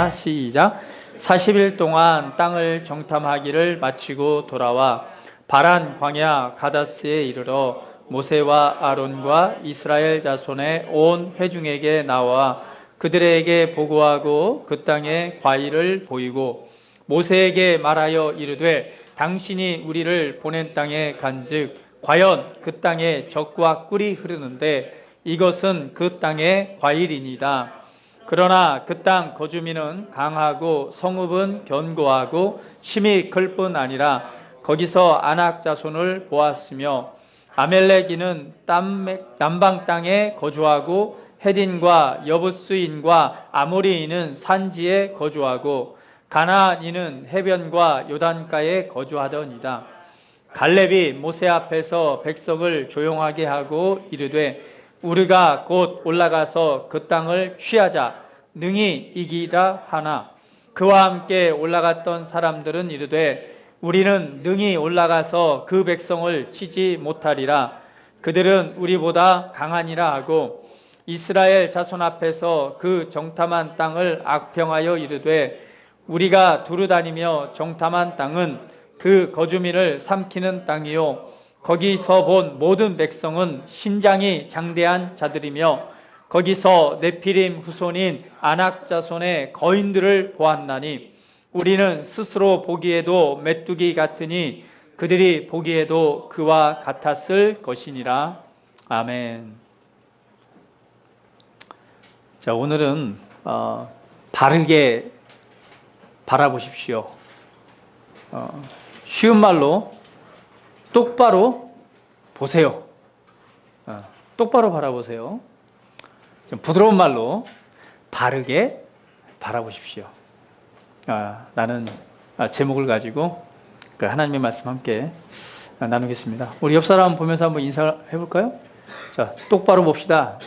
읽겠습니다. 시작. 40일 동안 땅을 정탐하기를 마치고 돌아와 바란 광야 가다스에 이르러 모세와 아론과 이스라엘 자손의 온 회중에게 나와 그들에게 보고하고 그 땅의 과일을 보이고 모세에게 말하여 이르되 당신이 우리를 보낸 땅에 간즉 과연 그 땅에 젖과 꿀이 흐르는데 이것은 그 땅의 과일이니이다. 그러나 그 땅 거주민은 강하고 성읍은 견고하고 심이 클 뿐 아니라 거기서 아낙 자손을 보았으며 아멜렉인은 남방 땅에 거주하고 헤딘과 여부스인과 아모리인은 산지에 거주하고 가나안인은 해변과 요단가에 거주하더니이다. 갈렙이 모세 앞에서 백성을 조용하게 하고 이르되 우리가 곧 올라가서 그 땅을 취하자 능히 이기라 하나 그와 함께 올라갔던 사람들은 이르되 우리는 능히 올라가서 그 백성을 치지 못하리라. 그들은 우리보다 강하니라 하고 이스라엘 자손 앞에서 그 정탐한 땅을 악평하여 이르되 우리가 두루다니며 정탐한 땅은 그 거주민을 삼키는 땅이요 거기서 본 모든 백성은 신장이 장대한 자들이며 거기서 네피림 후손인 아낙 자손의 거인들을 보았나니 우리는 스스로 보기에도 메뚜기 같으니 그들이 보기에도 그와 같았을 것이니라. 아멘. 자, 오늘은 바르게 바라보십시오. 쉬운 말로 똑바로 보세요. 똑바로 바라보세요. 좀 부드러운 말로 바르게 바라보십시오. 라는 제목을 가지고 하나님의 말씀 함께 나누겠습니다. 우리 옆 사람 보면서 한번 인사해 볼까요? 자, 똑바로 봅시다.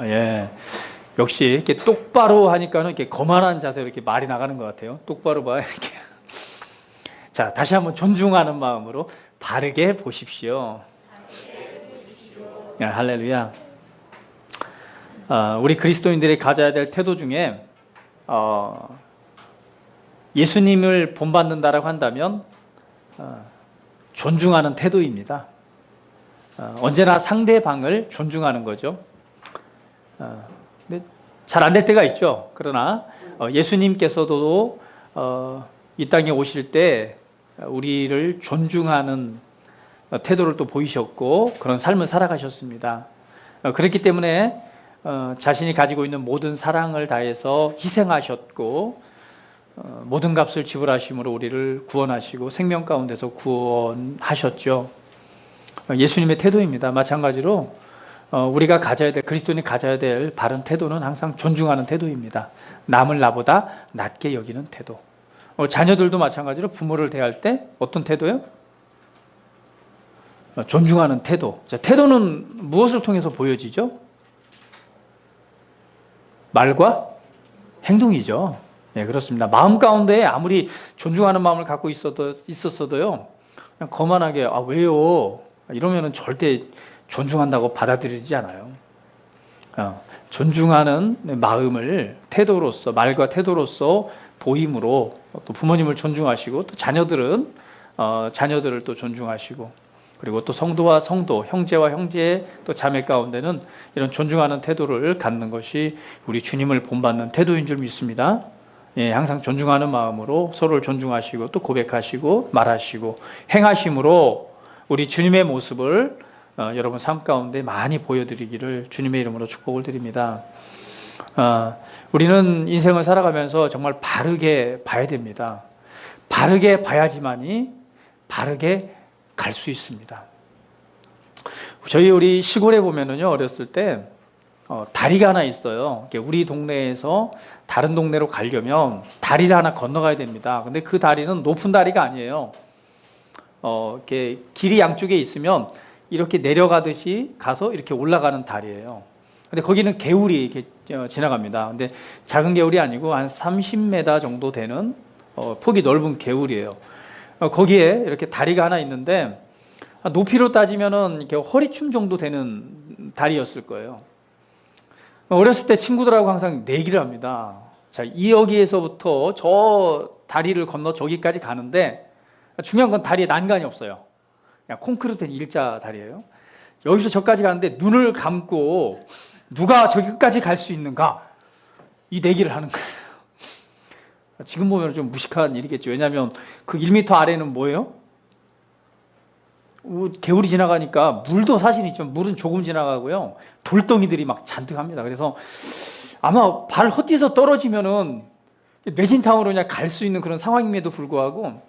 예. 역시 이렇게 똑바로 하니까는 이렇게 거만한 자세로 이렇게 말이 나가는 것 같아요. 똑바로 봐 이렇게. 자, 다시 한번 존중하는 마음으로 바르게 보십시오. 야, 할렐루야. 우리 그리스도인들이 가져야 될 태도 중에 예수님을 본받는다라고 한다면 존중하는 태도입니다. 언제나 상대방을 존중하는 거죠. 근데 잘 안 될 때가 있죠. 그러나 예수님께서도 이 땅에 오실 때 우리를 존중하는 태도를 또 보이셨고 그런 삶을 살아가셨습니다. 그렇기 때문에 자신이 가지고 있는 모든 사랑을 다해서 희생하셨고 모든 값을 지불하심으로 우리를 구원하시고 생명 가운데서 구원하셨죠. 예수님의 태도입니다. 마찬가지로 우리가 가져야 될, 그리스도인이 가져야 될 바른 태도는 항상 존중하는 태도입니다. 남을 나보다 낮게 여기는 태도. 자녀들도 마찬가지로 부모를 대할 때 어떤 태도요? 존중하는 태도. 자, 태도는 무엇을 통해서 보여지죠? 말과 행동이죠. 네, 그렇습니다. 마음 가운데 아무리 존중하는 마음을 갖고 있었어도요, 그냥 거만하게, 왜요? 이러면은 절대 존중한다고 받아들이지 않아요. 존중하는 마음을 태도로서, 말과 태도로서 보임으로 또 부모님을 존중하시고 또 자녀들은 자녀들을 또 존중하시고 그리고 또 성도와 성도, 형제와 형제의 또 자매 가운데는 이런 존중하는 태도를 갖는 것이 우리 주님을 본받는 태도인 줄 믿습니다. 예, 항상 존중하는 마음으로 서로를 존중하시고 또 고백하시고 말하시고 행하심으로 우리 주님의 모습을 여러분 삶 가운데 많이 보여드리기를 주님의 이름으로 축복을 드립니다. 우리는 인생을 살아가면서 정말 바르게 봐야 됩니다. 바르게 봐야지만이 바르게 갈 수 있습니다. 저희 우리 시골에 보면은요, 어렸을 때 다리가 하나 있어요. 우리 동네에서 다른 동네로 가려면 다리를 하나 건너가야 됩니다. 근데 그 다리는 높은 다리가 아니에요. 이렇게 길이 양쪽에 있으면 이렇게 내려가듯이 가서 이렇게 올라가는 다리예요. 근데 거기는 개울이 이렇게 지나갑니다. 근데 작은 개울이 아니고 한 30m 정도 되는 폭이 넓은 개울이에요. 거기에 이렇게 다리가 하나 있는데 높이로 따지면은 이렇게 허리춤 정도 되는 다리였을 거예요. 어렸을 때 친구들하고 항상 내기를 합니다. 자, 이 여기에서부터 저 다리를 건너 저기까지 가는데 중요한 건 다리에 난간이 없어요. 그냥 콘크리트 된 일자 다리예요. 여기서 저까지 가는데 눈을 감고 누가 저기 끝까지 갈 수 있는가? 이 내기를 하는 거예요. 지금 보면 좀 무식한 일이겠죠. 왜냐하면 그 1m 아래는 뭐예요? 개울이 지나가니까 물도 사실 있죠. 물은 조금 지나가고요. 돌덩이들이 막 잔뜩 합니다. 그래서 아마 발 헛디뎌서 떨어지면은 매진탕으로 그냥 갈 수 있는 그런 상황임에도 불구하고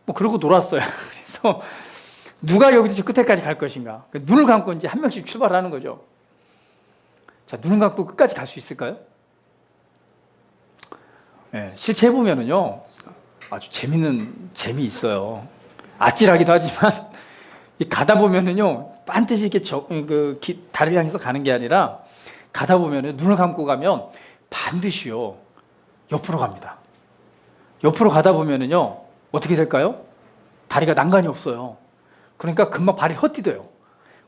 뭐 그러고 놀았어요. 그래서 누가 여기서 저 끝에까지 갈 것인가? 눈을 감고 이제 한 명씩 출발하는 거죠. 자, 눈을 감고 끝까지 갈 수 있을까요? 네, 실제 해보면은요, 아주 재미 있어요. 아찔하기도 하지만, 가다 보면은요, 반드시 이렇게 다리를 향해서 가는 게 아니라, 가다 보면은 눈을 감고 가면 반드시요, 옆으로 갑니다. 옆으로 가다 보면은요, 어떻게 될까요? 다리가 난간이 없어요. 그러니까 금방 발이 헛디뎌요.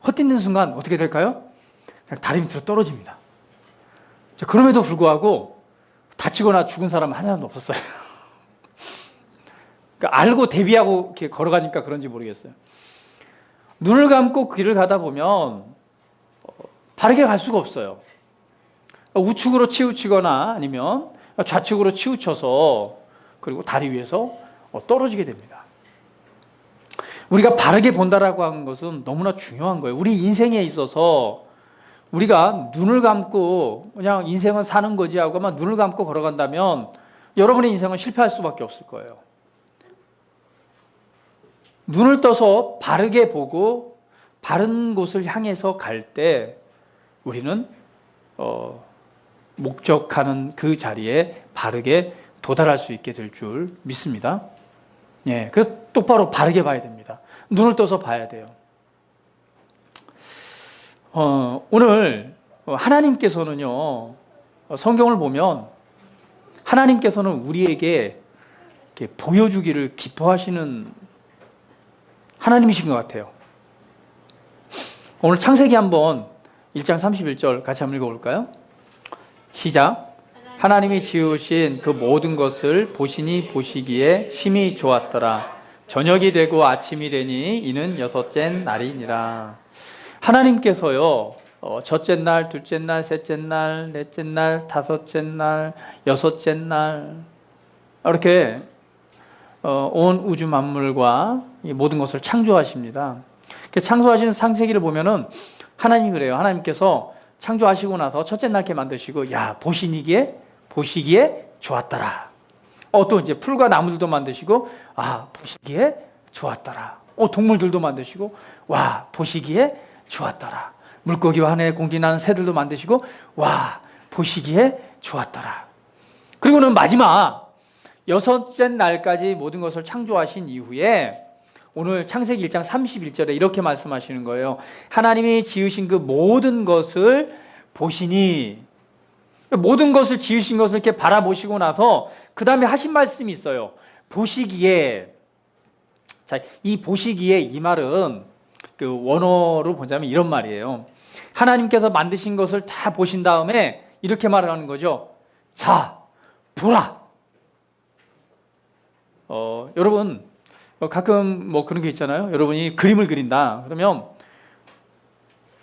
헛디는 순간 어떻게 될까요? 그냥 다리 밑으로 떨어집니다. 자, 그럼에도 불구하고 다치거나 죽은 사람은 한 사람도 없었어요. 그러니까 알고 대비하고 이렇게 걸어가니까 그런지 모르겠어요. 눈을 감고 길을 가다 보면 바르게 갈 수가 없어요. 우측으로 치우치거나 아니면 좌측으로 치우쳐서 그리고 다리 위에서 떨어지게 됩니다. 우리가 바르게 본다라고 하는 것은 너무나 중요한 거예요. 우리 인생에 있어서 우리가 눈을 감고 그냥 인생은 사는 거지 하고만 눈을 감고 걸어간다면 여러분의 인생은 실패할 수밖에 없을 거예요. 눈을 떠서 바르게 보고 바른 곳을 향해서 갈 때 우리는 목적하는 그 자리에 바르게 도달할 수 있게 될 줄 믿습니다. 예, 그래서 똑바로 바르게 봐야 됩니다. 눈을 떠서 봐야 돼요. 오늘 하나님께서는요, 성경을 보면 하나님께서는 우리에게 이렇게 보여주기를 기뻐하시는 하나님이신 것 같아요. 오늘 창세기 한번 1장 31절 같이 한번 읽어볼까요? 시작. 하나님이 지으신 그 모든 것을 보시니 보시기에 심히 좋았더라. 저녁이 되고 아침이 되니 이는 여섯째 날이니라. 하나님께서요, 첫째 날, 둘째 날, 셋째 날, 넷째 날, 다섯째 날, 여섯째 날 이렇게 온 우주 만물과 모든 것을 창조하십니다. 창조하시는 창세기를 보면은 하나님이 그래요. 하나님께서 창조하시고 나서 첫째 날 이렇게 만드시고, 야, 보시기에 좋았더라. 또 이제 풀과 나무들도 만드시고, 보시기에 좋았더라. 동물들도 만드시고, 와, 보시기에 좋았더라. 물고기와 하늘에 공기나는 새들도 만드시고, 와, 보시기에 좋았더라. 그리고는 마지막 여섯째 날까지 모든 것을 창조하신 이후에 오늘 창세기 1장 31절에 이렇게 말씀하시는 거예요. 하나님이 지으신 그 모든 것을 보시니, 모든 것을 지으신 것을 이렇게 바라보시고 나서 그 다음에 하신 말씀이 있어요. 보시기에. 자, 이 보시기에 이 말은 그 원어로 보자면 이런 말이에요. 하나님께서 만드신 것을 다 보신 다음에 이렇게 말을 하는 거죠. 자, 보라. 여러분 가끔 뭐 그런 게 있잖아요. 여러분이 그림을 그린다 그러면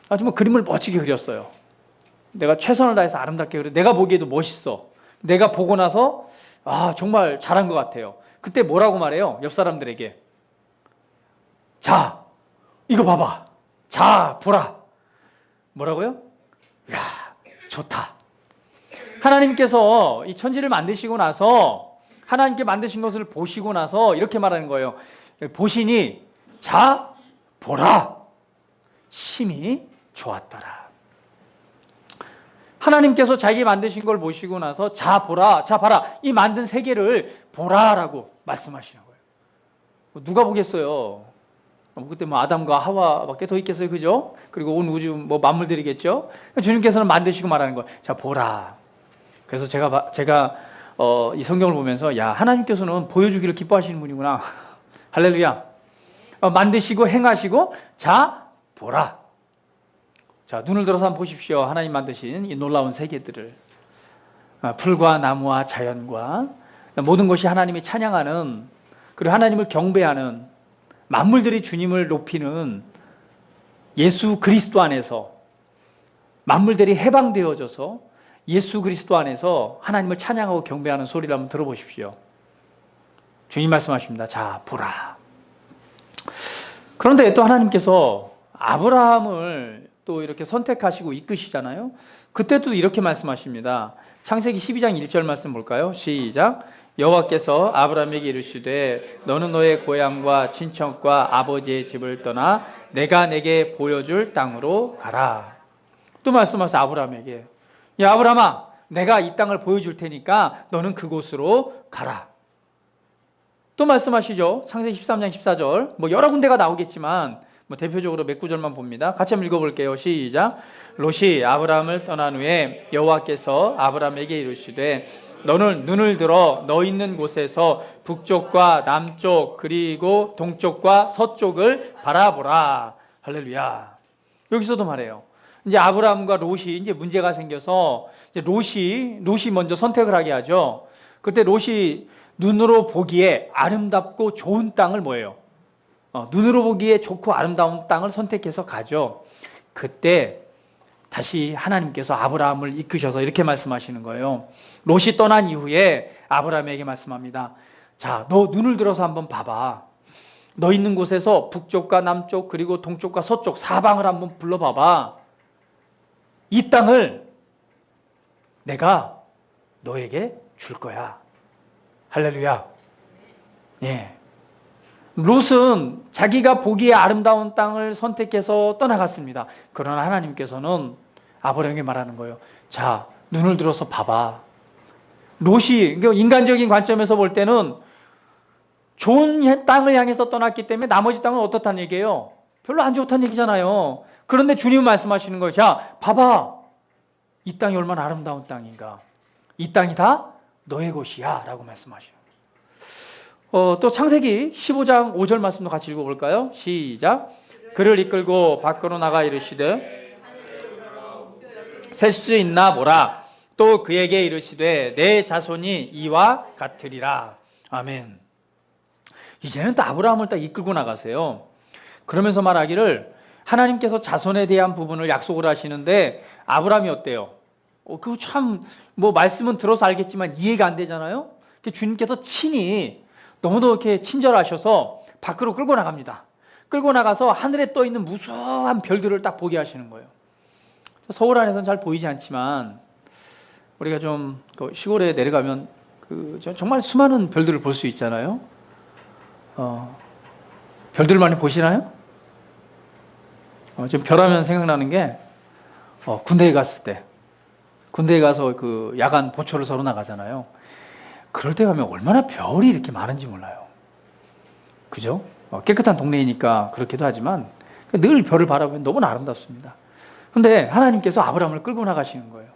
아주 뭐 그림을 멋지게 그렸어요. 내가 최선을 다해서 아름답게 그려. 내가 보기에도 멋있어. 내가 보고 나서 정말 잘한 것 같아요. 그때 뭐라고 말해요? 옆 사람들에게. 자, 이거 봐봐. 자, 보라. 뭐라고요? 야, 좋다. 하나님께서 이 천지를 만드시고 나서 하나님께 만드신 것을 보시고 나서 이렇게 말하는 거예요. 보시니, 자, 보라. 심히 좋았더라. 하나님께서 자기 만드신 걸 보시고 나서 자, 보라. 자, 봐라. 이 만든 세계를 보라라고 말씀하시는 거예요. 누가 보겠어요? 그때 뭐 아담과 하와밖에 더 있겠어요, 그죠? 그리고 온 우주 뭐 만물들이겠죠. 주님께서는 만드시고 말하는 거예요. 자, 보라. 그래서 제가 이 성경을 보면서 야, 하나님께서는 보여주기를 기뻐하시는 분이구나. 할렐루야. 만드시고 행하시고 자, 보라. 자, 눈을 들어서 한번 보십시오. 하나님 만드신 이 놀라운 세계들을. 풀과 나무와 자연과 모든 것이 하나님이 찬양하는, 그리고 하나님을 경배하는, 만물들이 주님을 높이는 예수 그리스도 안에서 만물들이 해방되어져서 예수 그리스도 안에서 하나님을 찬양하고 경배하는 소리를 한번 들어보십시오. 주님 말씀하십니다. 자, 보라. 그런데 또 하나님께서 아브라함을 또 이렇게 선택하시고 이끄시잖아요. 그때도 이렇게 말씀하십니다. 창세기 12장 1절 말씀 볼까요? 시작. 여호와께서 아브라함에게 이르시되 너는 너의 고향과 친척과 아버지의 집을 떠나 내가 내게 보여줄 땅으로 가라. 또 말씀하세요. 아브라함에게, 야 아브라함아, 내가 이 땅을 보여줄 테니까 너는 그곳으로 가라. 또 말씀하시죠. 창세기 13장 14절. 뭐 여러 군데가 나오겠지만 뭐 대표적으로 몇 구절만 봅니다. 같이 한번 읽어볼게요. 시작. 롯이 아브라함을 떠난 후에 여호와께서 아브라함에게 이르시되 너는 눈을 들어 너 있는 곳에서 북쪽과 남쪽 그리고 동쪽과 서쪽을 바라보라. 할렐루야. 여기서도 말해요. 이제 아브라함과 롯이 이제 문제가 생겨서 이제 롯이 먼저 선택을 하게 하죠. 그때 롯이 눈으로 보기에 아름답고 좋은 땅을 뭐예요? 눈으로 보기에 좋고 아름다운 땅을 선택해서 가죠. 그때 다시 하나님께서 아브라함을 이끄셔서 이렇게 말씀하시는 거예요. 롯이 떠난 이후에 아브라함에게 말씀합니다. 자, 너 눈을 들어서 한번 봐봐. 너 있는 곳에서 북쪽과 남쪽 그리고 동쪽과 서쪽 사방을 한번 불러봐봐. 이 땅을 내가 너에게 줄 거야. 할렐루야. 예. 롯은 자기가 보기에 아름다운 땅을 선택해서 떠나갔습니다. 그러나 하나님께서는 아브라함에게 말하는 거예요. 자, 눈을 들어서 봐봐. 롯이 인간적인 관점에서 볼 때는 좋은 땅을 향해서 떠났기 때문에 나머지 땅은 어떻다는 얘기예요? 별로 안 좋다는 얘기잖아요. 그런데 주님은 말씀하시는 거예요. 자, 봐봐. 이 땅이 얼마나 아름다운 땅인가. 이 땅이 다 너의 것이야 라고 말씀하셔요. 또 창세기 15장 5절 말씀도 같이 읽어볼까요? 시작. 그를 이끌고 밖으로 나가 이르시되 셀 수 있나 보라. 또 그에게 이르시되 내 자손이 이와 같으리라. 아멘. 이제는 또 아브라함을 딱 이끌고 나가세요. 그러면서 말하기를 하나님께서 자손에 대한 부분을 약속을 하시는데 아브라함이 어때요? 그거 참 뭐 말씀은 들어서 알겠지만 이해가 안 되잖아요. 주님께서 친히 너무도 이렇게 친절하셔서 밖으로 끌고 나갑니다. 끌고 나가서 하늘에 떠 있는 무수한 별들을 딱 보게 하시는 거예요. 서울 안에서는 잘 보이지 않지만 우리가 좀 시골에 내려가면 정말 수많은 별들을 볼 수 있잖아요. 별들 많이 보시나요? 지금 별하면 생각나는 게 군대에 갔을 때, 군대에 가서 그 야간 보초를 서로 나가잖아요. 그럴 때 가면 얼마나 별이 이렇게 많은지 몰라요. 그죠? 깨끗한 동네이니까 그렇기도 하지만 늘 별을 바라보면 너무나 아름답습니다. 그런데 하나님께서 아브라함을 끌고 나가시는 거예요.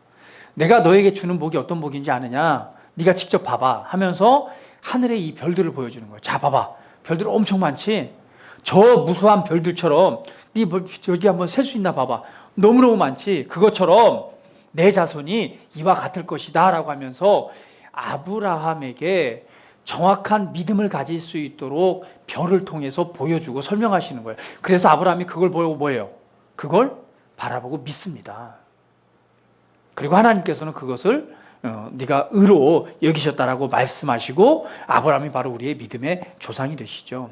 내가 너에게 주는 복이 어떤 복인지 아느냐? 네가 직접 봐봐 하면서 하늘의 이 별들을 보여주는 거예요. 자, 봐봐. 별들 엄청 많지? 저 무수한 별들처럼 네 여기 한번 셀 수 있나 봐봐. 너무너무 많지? 그것처럼 내 자손이 이와 같을 것이다 라고 하면서 아브라함에게 정확한 믿음을 가질 수 있도록 별을 통해서 보여주고 설명하시는 거예요. 그래서 아브라함이 그걸 보고 뭐예요? 그걸 바라보고 믿습니다. 그리고 하나님께서는 그것을 네가 의로 여기셨다라고 말씀하시고 아브라함이 바로 우리의 믿음의 조상이 되시죠.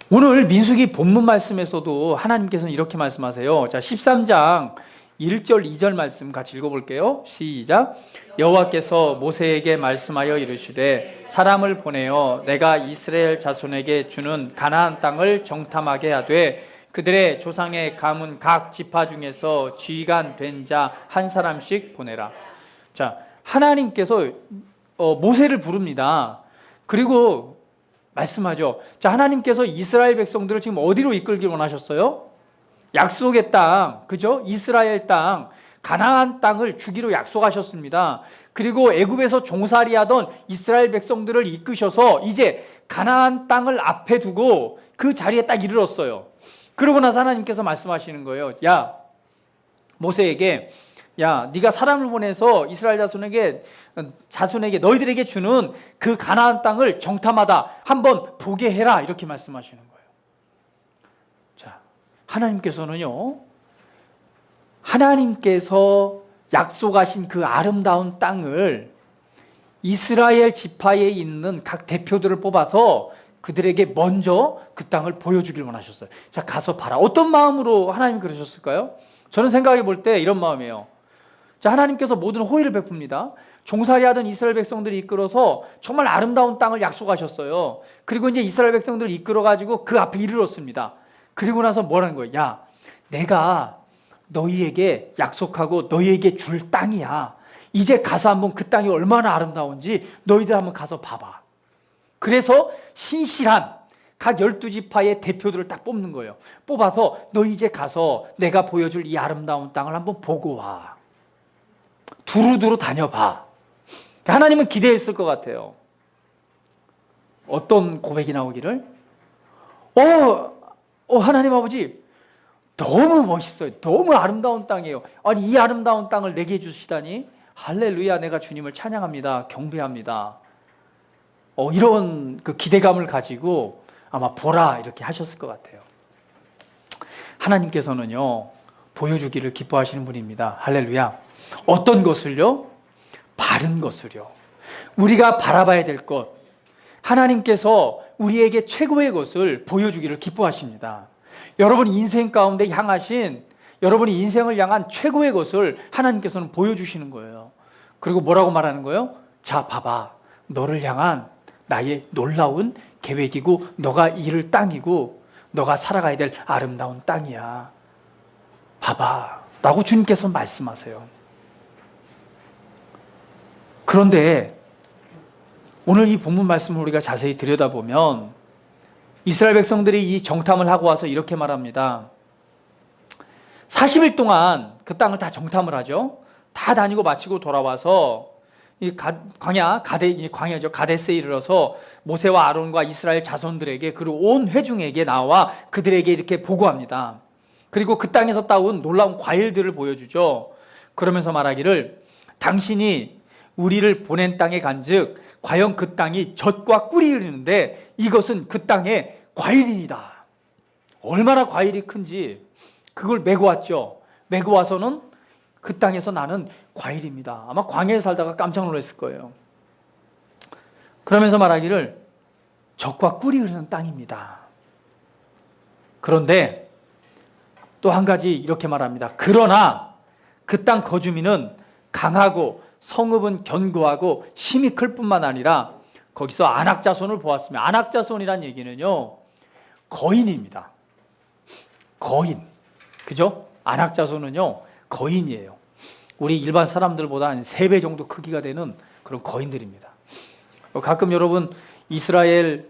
오늘 민수기 본문 말씀에서도 하나님께서는 이렇게 말씀하세요. 자, 13장 1절 2절 말씀 같이 읽어볼게요. 시작. 여호와께서 모세에게 말씀하여 이르시되 사람을 보내어 내가 이스라엘 자손에게 주는 가나안 땅을 정탐하게 하되 그들의 조상의 가문 각 지파 중에서 지휘관 된 자 한 사람씩 보내라. 자, 하나님께서 모세를 부릅니다. 그리고 말씀하죠. 자, 하나님께서 이스라엘 백성들을 지금 어디로 이끌기 원하셨어요? 약속의 땅, 그죠? 이스라엘 땅, 가나안 땅을 주기로 약속하셨습니다. 그리고 애굽에서 종살이하던 이스라엘 백성들을 이끄셔서 이제 가나안 땅을 앞에 두고 그 자리에 딱 이르렀어요. 그러고 나서 하나님께서 말씀하시는 거예요. 야, 모세에게, 야, 네가 사람을 보내서 이스라엘 자손에게 너희들에게 주는 그 가나안 땅을 정탐하다 한번 보게 해라, 이렇게 말씀하시는 거예요. 자, 하나님께서는요, 하나님께서 약속하신 그 아름다운 땅을 이스라엘 지파에 있는 각 대표들을 뽑아서 그들에게 먼저 그 땅을 보여주길 원하셨어요. 자, 가서 봐라. 어떤 마음으로 하나님 그러셨을까요? 저는 생각해 볼 때 이런 마음이에요. 자, 하나님께서 모든 호의를 베풉니다. 종살이 하던 이스라엘 백성들이 이끌어서 정말 아름다운 땅을 약속하셨어요. 그리고 이제 이스라엘 백성들을 이끌어가지고 그 앞에 이르렀습니다. 그리고 나서 뭐라는 거예요? 야, 내가 너희에게 약속하고 너희에게 줄 땅이야. 이제 가서 한번 그 땅이 얼마나 아름다운지 너희들 한번 가서 봐봐. 그래서 신실한 각 12지파의 대표들을 딱 뽑는 거예요. 뽑아서 너 이제 가서 내가 보여줄 이 아름다운 땅을 한번 보고 와. 두루두루 다녀봐. 하나님은 기대했을 것 같아요. 어떤 고백이 나오기를? 하나님 아버지, 너무 멋있어요. 너무 아름다운 땅이에요. 아니, 이 아름다운 땅을 내게 주시다니. 할렐루야, 내가 주님을 찬양합니다. 경배합니다. 이런 그 기대감을 가지고 아마 보라, 이렇게 하셨을 것 같아요. 하나님께서는요, 보여주기를 기뻐하시는 분입니다. 할렐루야. 어떤 것을요? 바른 것을요. 우리가 바라봐야 될 것, 하나님께서 우리에게 최고의 것을 보여주기를 기뻐하십니다. 여러분이 인생 가운데 향하신, 여러분이 인생을 향한 최고의 것을 하나님께서는 보여주시는 거예요. 그리고 뭐라고 말하는 거예요? 자, 봐봐. 너를 향한 나의 놀라운 계획이고 너가 이룰 땅이고 너가 살아가야 될 아름다운 땅이야. 봐봐. 라고 주님께서 말씀하세요. 그런데 오늘 이 본문 말씀을 우리가 자세히 들여다보면 이스라엘 백성들이 이 정탐을 하고 와서 이렇게 말합니다. 40일 동안 그 땅을 다 정탐을 하죠. 다 다니고 마치고 돌아와서 이 광야죠. 가데스에 이르러서 모세와 아론과 이스라엘 자손들에게 그리고 온 회중에게 나와 그들에게 이렇게 보고합니다. 그리고 그 땅에서 따온 놀라운 과일들을 보여주죠. 그러면서 말하기를 당신이 우리를 보낸 땅에 간즉 과연 그 땅이 젖과 꿀이 흐르는데 이것은 그 땅의 과일이다. 얼마나 과일이 큰지 그걸 메고 왔죠. 메고 와서는 그 땅에서 나는 과일입니다. 아마 광야에 살다가 깜짝 놀랐을 거예요. 그러면서 말하기를 젖과 꿀이 흐르는 땅입니다. 그런데 또 한 가지 이렇게 말합니다. 그러나 그 땅 거주민은 강하고 성읍은 견고하고 힘이 클 뿐만 아니라 거기서 안악자손을 보았으며, 안악자손이란 얘기는요, 거인입니다. 거인. 그죠? 안악자손은요, 거인이에요. 우리 일반 사람들보다 한 3배 정도 크기가 되는 그런 거인들입니다. 가끔 여러분 이스라엘이나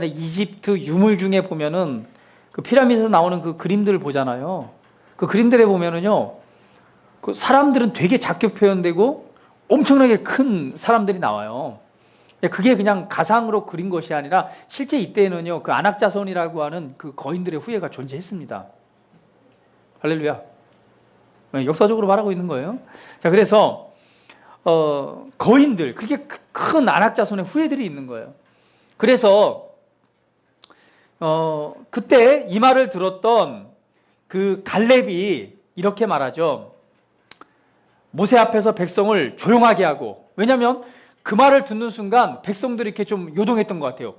이집트 유물 중에 보면은 그 피라미드에서 나오는 그 그림들을 보잖아요. 그 그림들에 보면은요, 그 사람들은 되게 작게 표현되고 엄청나게 큰 사람들이 나와요. 그게 그냥 가상으로 그린 것이 아니라 실제 이때는요, 그 안악자손이라고 하는 그 거인들의 후예가 존재했습니다. 할렐루야. 역사적으로 말하고 있는 거예요. 자, 그래서 거인들, 그렇게 큰 안악자손의 후예들이 있는 거예요. 그래서 그때 이 말을 들었던 그 갈렙이 이렇게 말하죠. 모세 앞에서 백성을 조용하게 하고, 왜냐하면 그 말을 듣는 순간 백성들이 이렇게 좀 요동했던 것 같아요.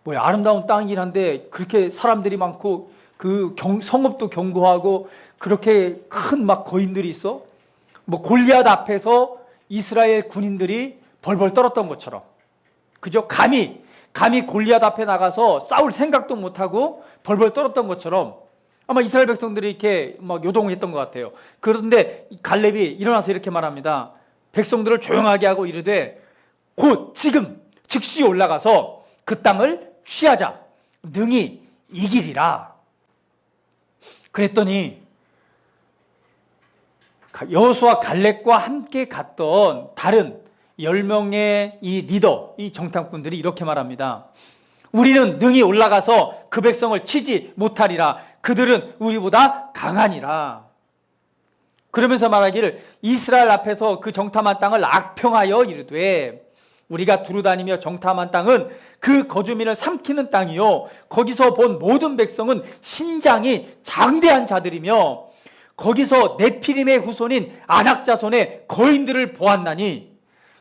뭐야, 아름다운 땅이긴 한데 그렇게 사람들이 많고 그 성읍도 견고하고 그렇게 큰 막 거인들이 있어? 뭐 골리앗 앞에서 이스라엘 군인들이 벌벌 떨었던 것처럼, 그죠? 감히 골리앗 앞에 나가서 싸울 생각도 못하고 벌벌 떨었던 것처럼 아마 이스라엘 백성들이 이렇게 막 요동했던 것 같아요. 그런데 갈렙이 일어나서 이렇게 말합니다. 백성들을 조용하게 하고 이르되 곧 지금 즉시 올라가서 그 땅을 취하자. 능히 이기리라. 그랬더니 여호수아 갈렙과 함께 갔던 다른 10명의 이 리더, 이 정탐꾼들이 이렇게 말합니다. 우리는 능히 올라가서 그 백성을 치지 못하리라. 그들은 우리보다 강하니라. 그러면서 말하기를 이스라엘 앞에서 그 정탐한 땅을 악평하여 이르되 우리가 두루다니며 정탐한 땅은 그 거주민을 삼키는 땅이요 거기서 본 모든 백성은 신장이 장대한 자들이며 거기서 네피림의 후손인 아낙 자손의 거인들을 보았나니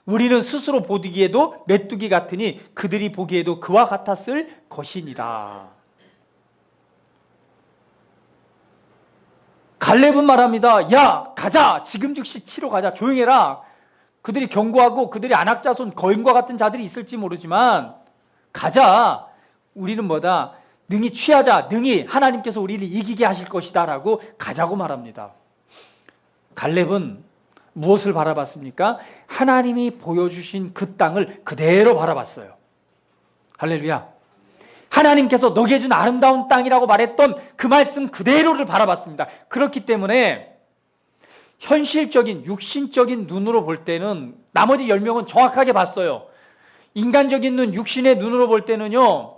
우리는 스스로 보기에도 메뚜기 같으니 그들이 보기에도 그와 같았을 것이니라. 갈렙은 말합니다. 야, 가자. 지금 즉시 치러 가자. 조용해라. 그들이 경고하고 그들이 아낙 자손 거인과 같은 자들이 있을지 모르지만 가자. 우리는 뭐다? 능히 취하자. 능히 하나님께서 우리를 이기게 하실 것이다 라고 가자고 말합니다. 갈렙은 무엇을 바라봤습니까? 하나님이 보여주신 그 땅을 그대로 바라봤어요. 할렐루야. 하나님께서 너게 준 아름다운 땅이라고 말했던 그 말씀 그대로를 바라봤습니다. 그렇기 때문에 현실적인 육신적인 눈으로 볼 때는 나머지 10명은 정확하게 봤어요. 인간적인 눈, 육신의 눈으로 볼 때는요,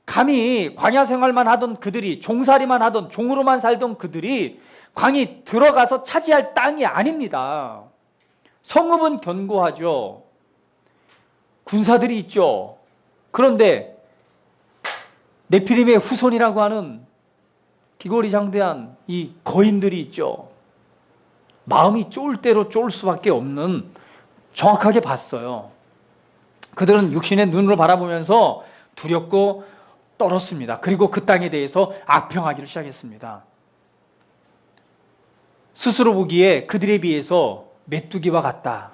감히 광야 생활만 하던 그들이, 종살이만 하던, 종으로만 살던 그들이 광이 들어가서 차지할 땅이 아닙니다. 성읍은 견고하죠. 군사들이 있죠. 그런데 네피림의 후손이라고 하는 기골이장대한 이 거인들이 있죠. 마음이 쫄 대로 쫄 수밖에 없는, 정확하게 봤어요. 그들은 육신의 눈으로 바라보면서 두렵고 떨었습니다. 그리고 그 땅에 대해서 악평하기를 시작했습니다. 스스로 보기에 그들에 비해서 메뚜기와 같다.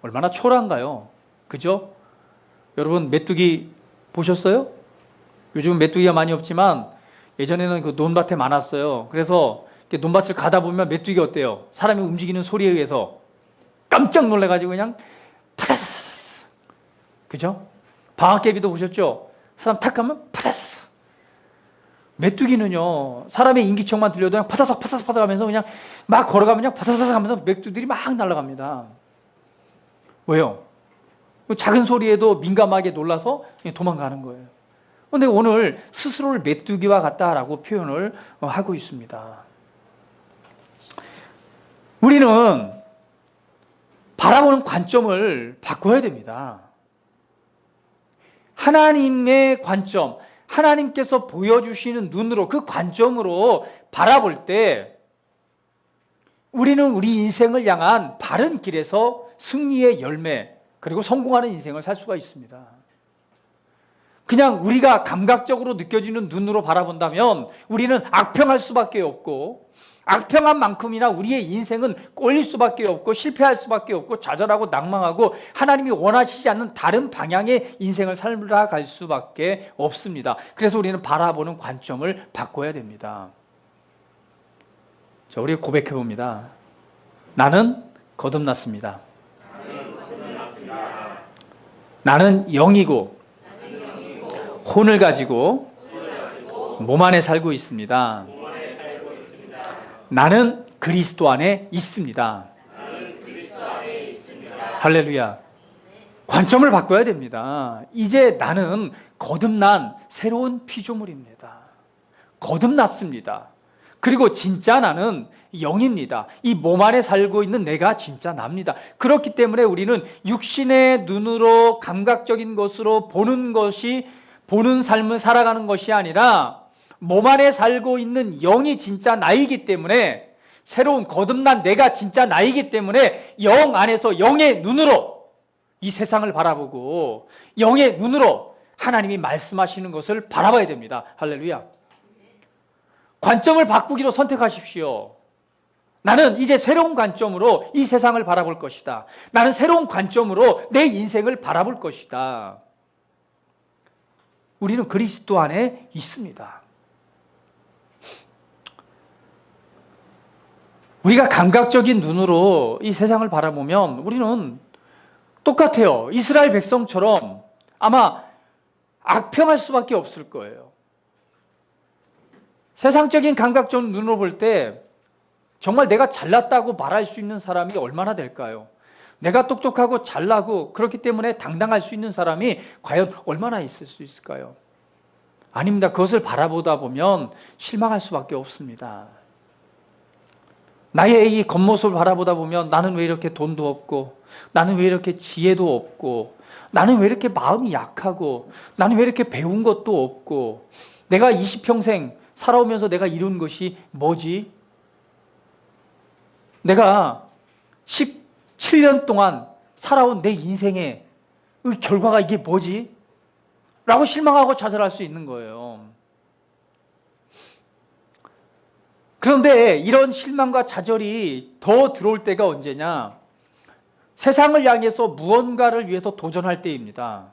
얼마나 초라한가요? 그죠? 여러분 메뚜기 보셨어요? 요즘은 메뚜기가 많이 없지만 예전에는 그 논밭에 많았어요. 그래서 논밭을 가다 보면 메뚜기 어때요? 사람이 움직이는 소리에 의해서 깜짝 놀래가지고 그냥 파다다다. 그죠? 방앗개비도 보셨죠? 사람 탁 가면 파다다다. 메뚜기는요, 사람의 인기척만 들려도 그냥 파사삭 파사삭 파사삭 하면서 그냥 막 걸어가면 그냥 파사삭 하면서 메뚜기들이 막 날아갑니다. 왜요? 작은 소리에도 민감하게 놀라서 도망가는 거예요. 그런데 오늘 스스로를 메뚜기와 같다라고 표현을 하고 있습니다. 우리는 바라보는 관점을 바꿔야 됩니다. 하나님의 관점, 하나님께서 보여주시는 눈으로, 그 관점으로 바라볼 때 우리는 우리 인생을 향한 바른 길에서 승리의 열매, 그리고 성공하는 인생을 살 수가 있습니다. 그냥 우리가 감각적으로 느껴지는 눈으로 바라본다면 우리는 악평할 수밖에 없고, 악평한 만큼이나 우리의 인생은 꼴릴 수밖에 없고 실패할 수밖에 없고 좌절하고 낭망하고 하나님이 원하시지 않는 다른 방향의 인생을 살아갈 수밖에 없습니다. 그래서 우리는 바라보는 관점을 바꿔야 됩니다. 자, 우리 고백해 봅니다. 나는 거듭났습니다. 나는 영이고 혼을 가지고 몸 안에 살고 있습니다. 나는 그리스도 안에 있습니다. 할렐루야. 관점을 바꿔야 됩니다. 이제 나는 거듭난 새로운 피조물입니다. 거듭났습니다. 그리고 진짜 나는 영입니다. 이 몸 안에 살고 있는 내가 진짜 납니다. 그렇기 때문에 우리는 육신의 눈으로 감각적인 것으로 보는 삶을 살아가는 것이 아니라 몸 안에 살고 있는 영이 진짜 나이기 때문에, 새로운 거듭난 내가 진짜 나이기 때문에 영 안에서 영의 눈으로 이 세상을 바라보고 영의 눈으로 하나님이 말씀하시는 것을 바라봐야 됩니다. 할렐루야. 관점을 바꾸기로 선택하십시오. 나는 이제 새로운 관점으로 이 세상을 바라볼 것이다. 나는 새로운 관점으로 내 인생을 바라볼 것이다. 우리는 그리스도 안에 있습니다. 우리가 감각적인 눈으로 이 세상을 바라보면 우리는 똑같아요. 이스라엘 백성처럼 아마 악평할 수밖에 없을 거예요. 세상적인 감각적 눈으로 볼 때 정말 내가 잘났다고 말할 수 있는 사람이 얼마나 될까요? 내가 똑똑하고 잘나고 그렇기 때문에 당당할 수 있는 사람이 과연 얼마나 있을 수 있을까요? 아닙니다. 그것을 바라보다 보면 실망할 수밖에 없습니다. 나의 이 겉모습을 바라보다 보면 나는 왜 이렇게 돈도 없고, 나는 왜 이렇게 지혜도 없고, 나는 왜 이렇게 마음이 약하고, 나는 왜 이렇게 배운 것도 없고, 내가 20평생 살아오면서 내가 이룬 것이 뭐지? 내가 17년 동안 살아온 내 인생의 그 결과가 이게 뭐지? 라고 실망하고 좌절할 수 있는 거예요. 그런데 이런 실망과 좌절이 더 들어올 때가 언제냐? 세상을 향해서 무언가를 위해서 도전할 때입니다.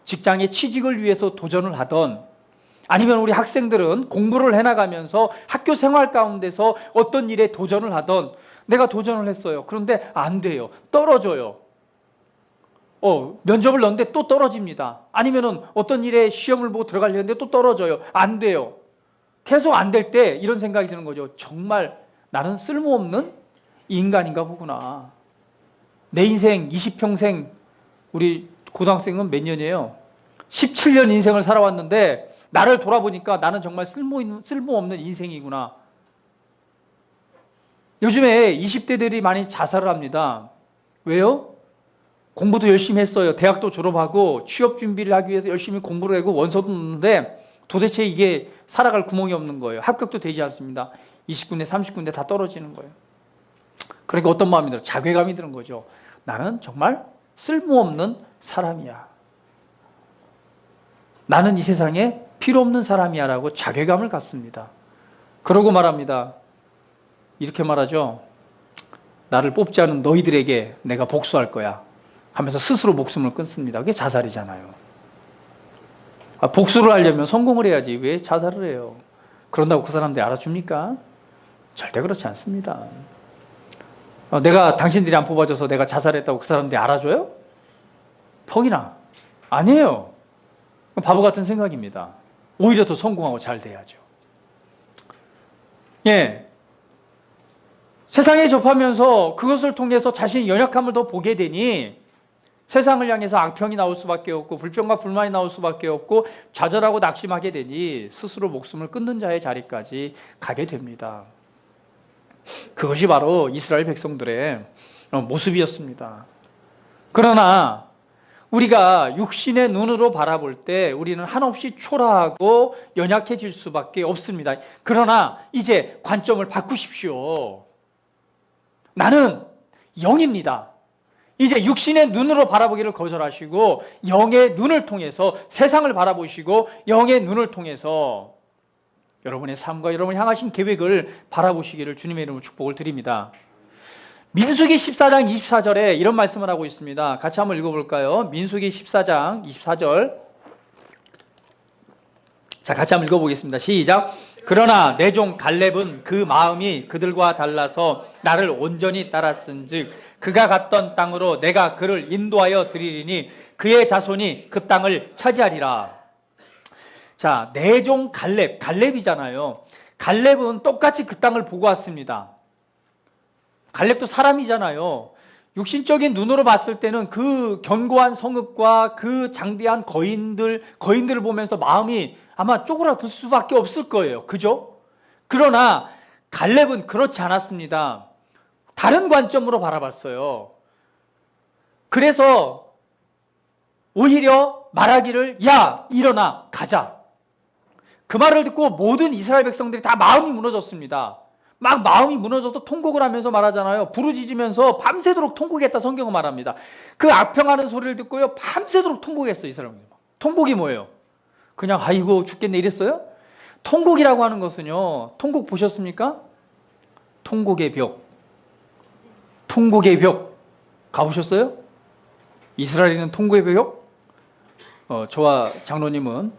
직장의 취직을 위해서 도전을 하던, 아니면 우리 학생들은 공부를 해나가면서 학교 생활 가운데서 어떤 일에 도전을 하던, 내가 도전을 했어요. 그런데 안 돼요. 떨어져요. 면접을 넣는데 또 떨어집니다. 아니면은 어떤 일에 시험을 보고 들어가려는데 또 떨어져요. 안 돼요. 계속 안 될 때 이런 생각이 드는 거죠. 정말 나는 쓸모없는 인간인가 보구나. 내 인생 20평생, 우리 고등학생은 몇 년이에요? 17년 인생을 살아왔는데 나를 돌아보니까 나는 정말 쓸모없는 인생이구나. 요즘에 20대들이 많이 자살을 합니다. 왜요? 공부도 열심히 했어요. 대학도 졸업하고 취업 준비를 하기 위해서 열심히 공부를 하고 원서도 넣는데 도대체 이게 살아갈 구멍이 없는 거예요. 합격도 되지 않습니다. 20군데, 30군데 다 떨어지는 거예요. 그러니까 어떤 마음이 들어요? 자괴감이 드는 거죠. 나는 정말 쓸모없는 사람이야. 나는 이 세상에 필요 없는 사람이야 라고 자괴감을 갖습니다. 그러고 말합니다. 이렇게 말하죠. 나를 뽑지 않은 너희들에게 내가 복수할 거야 하면서 스스로 목숨을 끊습니다. 그게 자살이잖아요. 복수를 하려면 성공을 해야지 왜 자살을 해요? 그런다고 그 사람들이 알아줍니까? 절대 그렇지 않습니다. 내가 당신들이 안 뽑아줘서 내가 자살했다고 그 사람들이 알아줘요? 퍽이나. 아니에요. 바보 같은 생각입니다. 오히려 더 성공하고 잘 돼야죠. 예. 세상에 접하면서 그것을 통해서 자신의 연약함을 더 보게 되니 세상을 향해서 악평이 나올 수밖에 없고 불평과 불만이 나올 수밖에 없고 좌절하고 낙심하게 되니 스스로 목숨을 끊는 자의 자리까지 가게 됩니다. 그것이 바로 이스라엘 백성들의 모습이었습니다. 그러나 우리가 육신의 눈으로 바라볼 때 우리는 한없이 초라하고 연약해질 수밖에 없습니다. 그러나 이제 관점을 바꾸십시오. 나는 영입니다. 이제 육신의 눈으로 바라보기를 거절하시고 영의 눈을 통해서 세상을 바라보시고 영의 눈을 통해서 여러분의 삶과 여러분이 향하신 계획을 바라보시기를 주님의 이름으로 축복을 드립니다. 민수기 14장 24절에 이런 말씀을 하고 있습니다. 같이 한번 읽어볼까요? 민수기 14장 24절. 자, 같이 한번 읽어보겠습니다. 시작. 그러나 내 종 갈렙은 그 마음이 그들과 달라서 나를 온전히 따랐은즉 그가 갔던 땅으로 내가 그를 인도하여 드리리니 그의 자손이 그 땅을 차지하리라. 자, 내 종 갈렙이잖아요. 갈렙은 똑같이 그 땅을 보고 왔습니다. 갈렙도 사람이잖아요. 육신적인 눈으로 봤을 때는 그 견고한 성읍과 그 장대한 거인들을 보면서 마음이 아마 쪼그라들 수밖에 없을 거예요. 그죠? 그러나 갈렙은 그렇지 않았습니다. 다른 관점으로 바라봤어요. 그래서 오히려 말하기를 야, 일어나 가자. 그 말을 듣고 모든 이스라엘 백성들이 다 마음이 무너졌습니다. 막 마음이 무너져서 통곡을 하면서 말하잖아요. 부르짖으면서 밤새도록 통곡했다 성경은 말합니다. 그 악평하는 소리를 듣고요 밤새도록 통곡했어요. 이스라엘 백성들. 통곡이 뭐예요? 그냥 아이고 죽겠네 이랬어요? 통곡이라고 하는 것은요, 통곡 보셨습니까? 통곡의 벽. 통곡의 벽 가보셨어요? 이스라엘에 있는 통곡의 벽? 저와 장로님은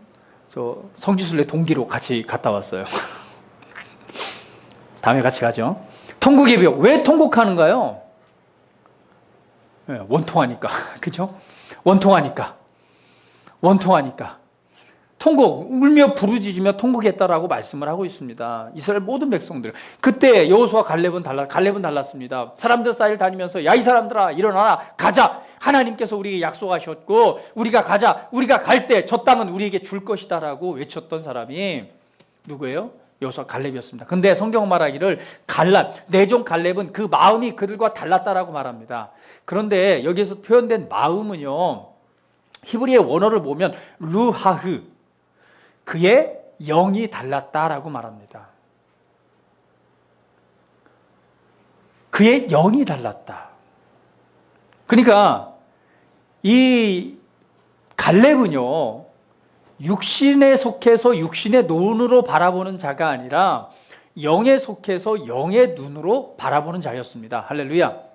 저 성지순례 동기로 같이 갔다 왔어요. 다음에 같이 가죠. 통곡의 벽. 왜 통곡하는가요? 원통하니까. 그죠? 원통하니까. 통곡, 울며 부르짖으며 통곡했다라고 말씀을 하고 있습니다. 이스라엘 모든 백성들. 그때 여호수아 갈렙은 달랐습니다. 사람들 사이를 다니면서 야, 이 사람들아, 일어나라, 가자. 하나님께서 우리에게 약속하셨고 우리가 가자. 우리가 갈 때 저 땅은 우리에게 줄 것이다라고 외쳤던 사람이 누구예요? 여호수아 갈렙이었습니다. 근데 성경 말하기를 내종 갈렙은 그 마음이 그들과 달랐다라고 말합니다. 그런데 여기에서 표현된 마음은요, 히브리의 원어를 보면 루하흐, 그의 영이 달랐다라고 말합니다. 그의 영이 달랐다. 그러니까 이 갈렙은요, 육신에 속해서 육신의 눈으로 바라보는 자가 아니라 영에 속해서 영의 눈으로 바라보는 자였습니다. 할렐루야.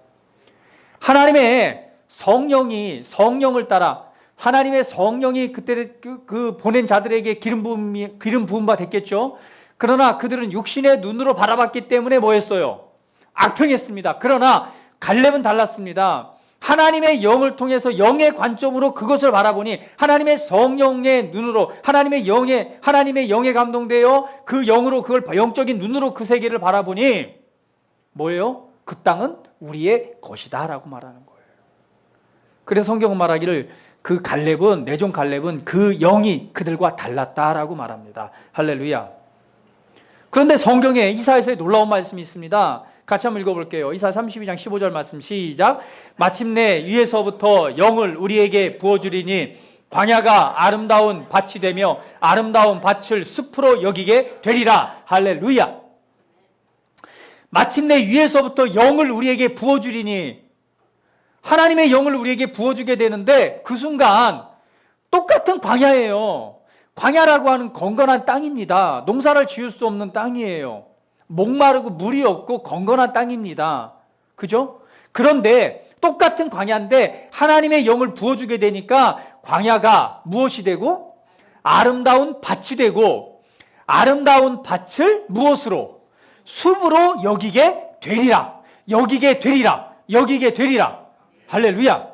하나님의 성령을 따라 하나님의 성령이 그때 그 보낸 자들에게 기름 부음 바 됐겠죠. 그러나 그들은 육신의 눈으로 바라봤기 때문에 뭐 했어요? 악평했습니다. 그러나 갈렙은 달랐습니다. 하나님의 영을 통해서 영의 관점으로 그것을 바라보니 하나님의 성령의 눈으로 하나님의 영에 감동되어 그 영으로 그걸 영적인 눈으로 그 세계를 바라보니 뭐예요? 그 땅은 우리의 것이다라고 말하는 거예요. 그래서 성경은 말하기를 그 갈렙은 내종 갈렙은 그 영이 그들과 달랐다라고 말합니다. 할렐루야. 그런데 성경에 이사야서에 놀라운 말씀이 있습니다. 같이 한번 읽어볼게요. 이사야 32장 15절 말씀 시작. 마침내 위에서부터 영을 우리에게 부어주리니 광야가 아름다운 밭이 되며 아름다운 밭을 숲으로 여기게 되리라. 할렐루야. 마침내 위에서부터 영을 우리에게 부어주리니, 하나님의 영을 우리에게 부어주게 되는데 그 순간 똑같은 광야예요. 광야라고 하는 건건한 땅입니다. 농사를 지을 수 없는 땅이에요. 목마르고 물이 없고 건건한 땅입니다. 그죠? 그런데 똑같은 광야인데 하나님의 영을 부어주게 되니까 광야가 무엇이 되고 아름다운 밭이 되고, 아름다운 밭을 무엇으로? 숲으로 여기게 되리라. 여기게 되리라. 여기게 되리라. 할렐루야.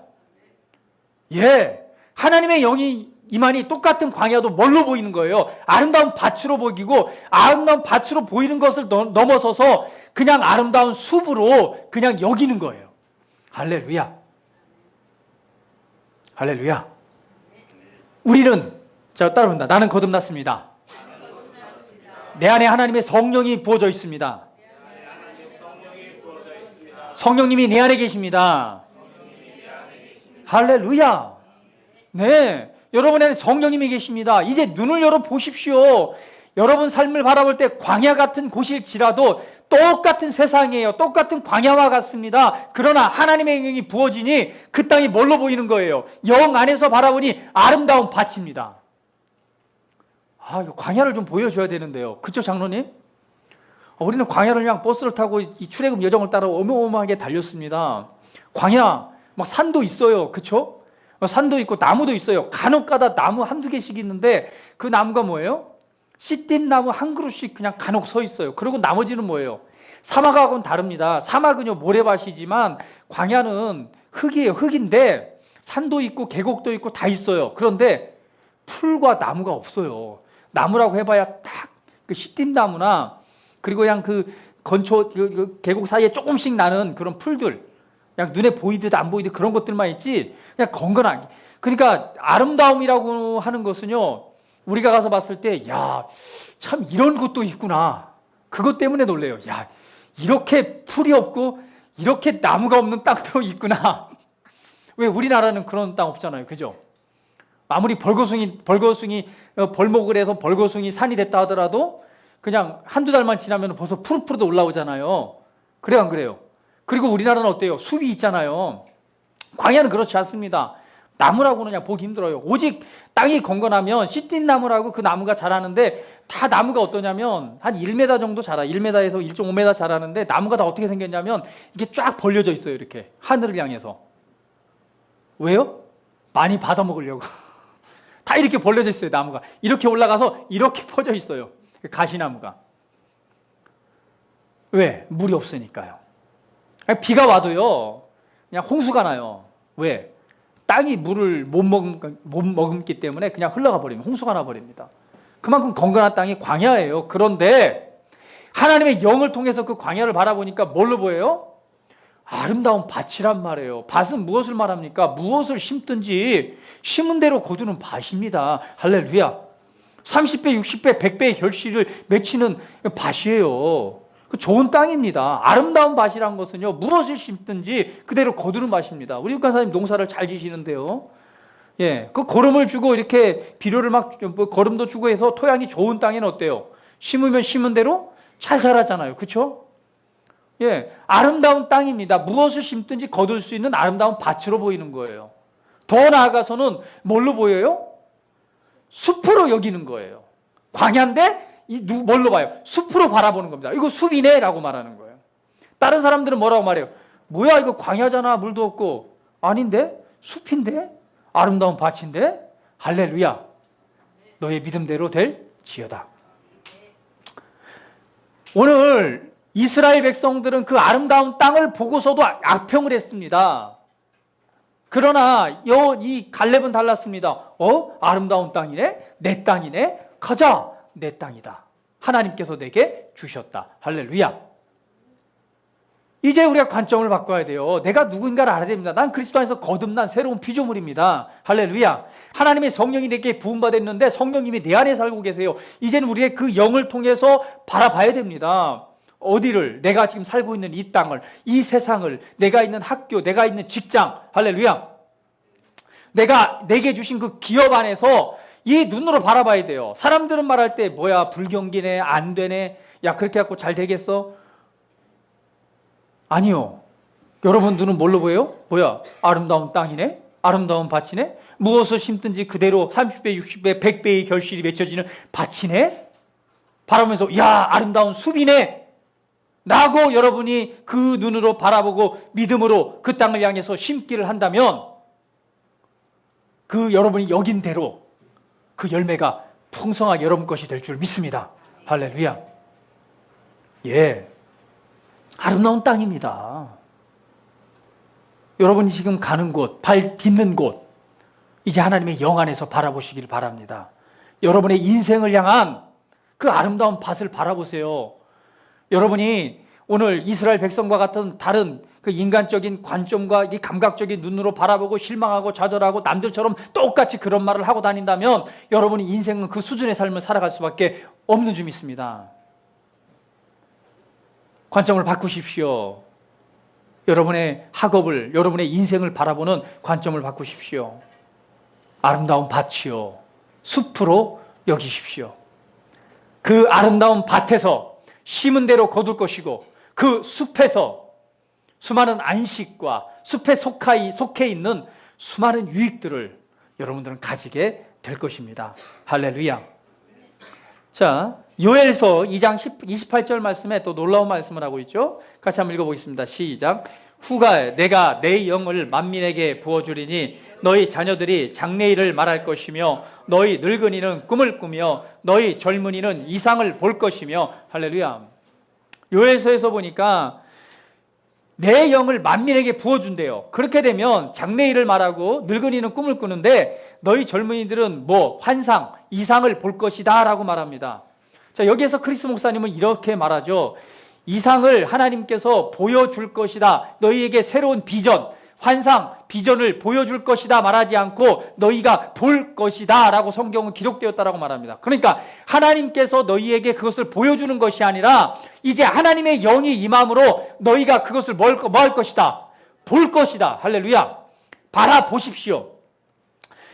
예, 하나님의 영이 이만이 똑같은 광야도 뭘로 보이는 거예요? 아름다운 밭으로 보이고, 아름다운 밭으로 보이는 것을 넘어서서 그냥 아름다운 숲으로 그냥 여기는 거예요. 할렐루야. 할렐루야. 우리는, 자, 따라합니다. 나는 거듭났습니다. 내 안에 하나님의 성령이 부어져 있습니다. 성령님이 내 안에 계십니다. 할렐루야. 네, 여러분에는 성령님이 계십니다. 이제 눈을 열어 보십시오. 여러분 삶을 바라볼 때 광야 같은 곳일지라도 똑같은 세상이에요. 똑같은 광야와 같습니다. 그러나 하나님의 영이 부어지니 그 땅이 뭘로 보이는 거예요? 영 안에서 바라보니 아름다운 밭입니다. 아, 광야를 좀 보여줘야 되는데요. 그쵸, 장로님? 우리는 광야를 그냥 버스를 타고 이 출애굽 여정을 따라 어마어마하게 달렸습니다. 광야, 막 산도 있어요. 그쵸? 산도 있고 나무도 있어요. 간혹가다 나무 한두 개씩 있는데 그 나무가 뭐예요? 씨띠나무 한 그루씩 그냥 간혹 서 있어요. 그리고 나머지는 뭐예요? 사막하고는 다릅니다. 사막은요 모래밭이지만 광야는 흙이에요. 흙인데 산도 있고 계곡도 있고 다 있어요. 그런데 풀과 나무가 없어요. 나무라고 해봐야 딱 그 씨띠나무나 그리고 그냥 그 건초 그 계곡 사이에 조금씩 나는 그런 풀들, 그냥 눈에 보이듯 안 보이듯 그런 것들만 있지 그냥 건건하게. 그러니까 아름다움이라고 하는 것은요, 우리가 가서 봤을 때 야, 참 이런 것도 있구나. 그것 때문에 놀래요. 야, 이렇게 풀이 없고 이렇게 나무가 없는 땅도 있구나. 왜 우리나라는 그런 땅 없잖아요. 그죠? 아무리 벌거숭이 벌목을 해서 벌거숭이 산이 됐다 하더라도 그냥 한두 달만 지나면 벌써 푸릇푸릇 올라오잖아요. 그래요, 안 그래요? 그리고 우리나라는 어때요? 숲이 있잖아요. 광야는 그렇지 않습니다. 나무라고는 그냥 보기 힘들어요. 오직 땅이 건건하면 씨띠나무라고 그 나무가 자라는데, 다 나무가 어떠냐면 한 1m 정도 자라. 1m에서 1.5m 자라는데 나무가 다 어떻게 생겼냐면 이게 쫙 벌려져 있어요. 이렇게 하늘을 향해서. 왜요? 많이 받아먹으려고. 다 이렇게 벌려져 있어요. 나무가 이렇게 올라가서 이렇게 퍼져 있어요. 가시나무가. 왜? 물이 없으니까요. 비가 와도요 그냥 홍수가 나요. 왜? 땅이 물을 못 머금기 때문에 그냥 흘러가 버립니다. 홍수가 나버립니다. 그만큼 건강한 땅이 광야예요. 그런데 하나님의 영을 통해서 그 광야를 바라보니까 뭘로 보여요? 아름다운 밭이란 말이에요. 밭은 무엇을 말합니까? 무엇을 심든지 심은 대로 거두는 밭입니다. 할렐루야. 30배, 60배, 100배의 결실을 맺히는 밭이에요. 그 좋은 땅입니다. 아름다운 밭이란 것은요, 무엇을 심든지 그대로 거두는 밭입니다. 우리 육간사님 농사를 잘 지시는데요. 예, 그 거름을 주고 이렇게 비료를 막 거름도 주고 해서 토양이 좋은 땅에는 어때요? 심으면 심은 대로 잘 자라잖아요. 그렇죠? 예, 아름다운 땅입니다. 무엇을 심든지 거둘 수 있는 아름다운 밭으로 보이는 거예요. 더 나아가서는 뭘로 보여요? 숲으로 여기는 거예요. 광야인데 뭘로 봐요? 숲으로 바라보는 겁니다. 이거 숲이네 라고 말하는 거예요. 다른 사람들은 뭐라고 말해요? 뭐야 이거 광야잖아, 물도 없고. 아닌데? 숲인데? 아름다운 밭인데? 할렐루야. 너의 믿음대로 될지어다. 오늘 이스라엘 백성들은 그 아름다운 땅을 보고서도 악평을 했습니다. 그러나 이 갈렙은 달랐습니다. 아름다운 땅이네? 내 땅이네? 가자! 내 땅이다. 하나님께서 내게 주셨다. 할렐루야. 이제 우리가 관점을 바꿔야 돼요. 내가 누구인가를 알아야 됩니다. 난 그리스도 안에서 거듭난 새로운 피조물입니다. 할렐루야. 하나님의 성령이 내게 부음받았는데 성령님이 내 안에 살고 계세요. 이제는 우리의 그 영을 통해서 바라봐야 됩니다. 어디를, 내가 지금 살고 있는 이 땅을, 이 세상을, 내가 있는 학교, 내가 있는 직장, 할렐루야. 내게 주신 그 기업 안에서 이 눈으로 바라봐야 돼요. 사람들은 말할 때 뭐야 불경기네, 안 되네, 야 그렇게 갖고 잘 되겠어? 아니요. 여러분 눈은 뭘로 보여요? 뭐야 아름다운 땅이네, 아름다운 밭이네, 무엇을 심든지 그대로 30배, 60배, 100배의 결실이 맺혀지는 밭이네, 바라보면서 야 아름다운 숲이네 라고 여러분이 그 눈으로 바라보고 믿음으로 그 땅을 향해서 심기를 한다면 그 여러분이 여긴 대로 그 열매가 풍성하게 여러분 것이 될 줄 믿습니다. 할렐루야. 예, 아름다운 땅입니다. 여러분이 지금 가는 곳, 발 딛는 곳, 이제 하나님의 영 안에서 바라보시길 바랍니다. 여러분의 인생을 향한 그 아름다운 밭을 바라보세요. 여러분이 오늘 이스라엘 백성과 같은 다른 그 인간적인 관점과 이 감각적인 눈으로 바라보고 실망하고 좌절하고 남들처럼 똑같이 그런 말을 하고 다닌다면 여러분이 인생은 그 수준의 삶을 살아갈 수밖에 없는 줄 믿습니다. 관점을 바꾸십시오. 여러분의 학업을, 여러분의 인생을 바라보는 관점을 바꾸십시오. 아름다운 밭이요, 숲으로 여기십시오. 그 아름다운 밭에서 심은 대로 거둘 것이고 그 숲에서 수많은 안식과 숲에 속해 있는 수많은 유익들을 여러분들은 가지게 될 것입니다. 할렐루야. 자, 요엘서 2장 28절 말씀에 또 놀라운 말씀을 하고 있죠. 같이 한번 읽어보겠습니다. 시작. 후가에 내가 내 영을 만민에게 부어주리니 너희 자녀들이 장래일을 말할 것이며 너희 늙은이는 꿈을 꾸며 너희 젊은이는 이상을 볼 것이며. 할렐루야. 요엘서에서 보니까 내 영을 만민에게 부어준대요. 그렇게 되면 장래일을 말하고 늙은이는 꿈을 꾸는데 너희 젊은이들은 환상, 이상을 볼 것이다 라고 말합니다. 자, 여기에서 크리스 목사님은 이렇게 말하죠. 이상을 하나님께서 보여줄 것이다. 너희에게 새로운 비전, 환상, 비전을 보여줄 것이다 말하지 않고 너희가 볼 것이다 라고 성경은 기록되었다라고 말합니다. 그러니까 하나님께서 너희에게 그것을 보여주는 것이 아니라 이제 하나님의 영이 임함으로 너희가 그것을 뭐 할 것이다? 볼 것이다. 할렐루야. 바라보십시오.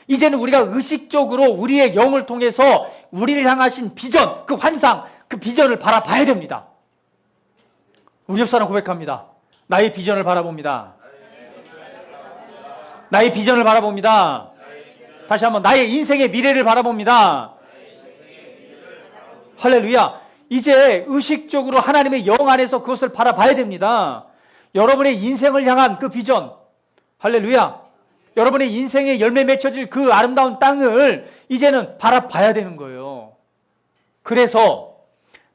이제는 우리가 의식적으로 우리의 영을 통해서 우리를 향하신 비전, 그 환상, 그 비전을 바라봐야 됩니다. 우리 옆 사람 고백합니다. 나의 비전을 바라봅니다. 나의 비전을 바라봅니다. 다시 한번 나의 인생의 미래를 바라봅니다. 할렐루야. 이제 의식적으로 하나님의 영 안에서 그것을 바라봐야 됩니다. 여러분의 인생을 향한 그 비전, 할렐루야. 여러분의 인생에 열매 맺혀질 그 아름다운 땅을 이제는 바라봐야 되는 거예요. 그래서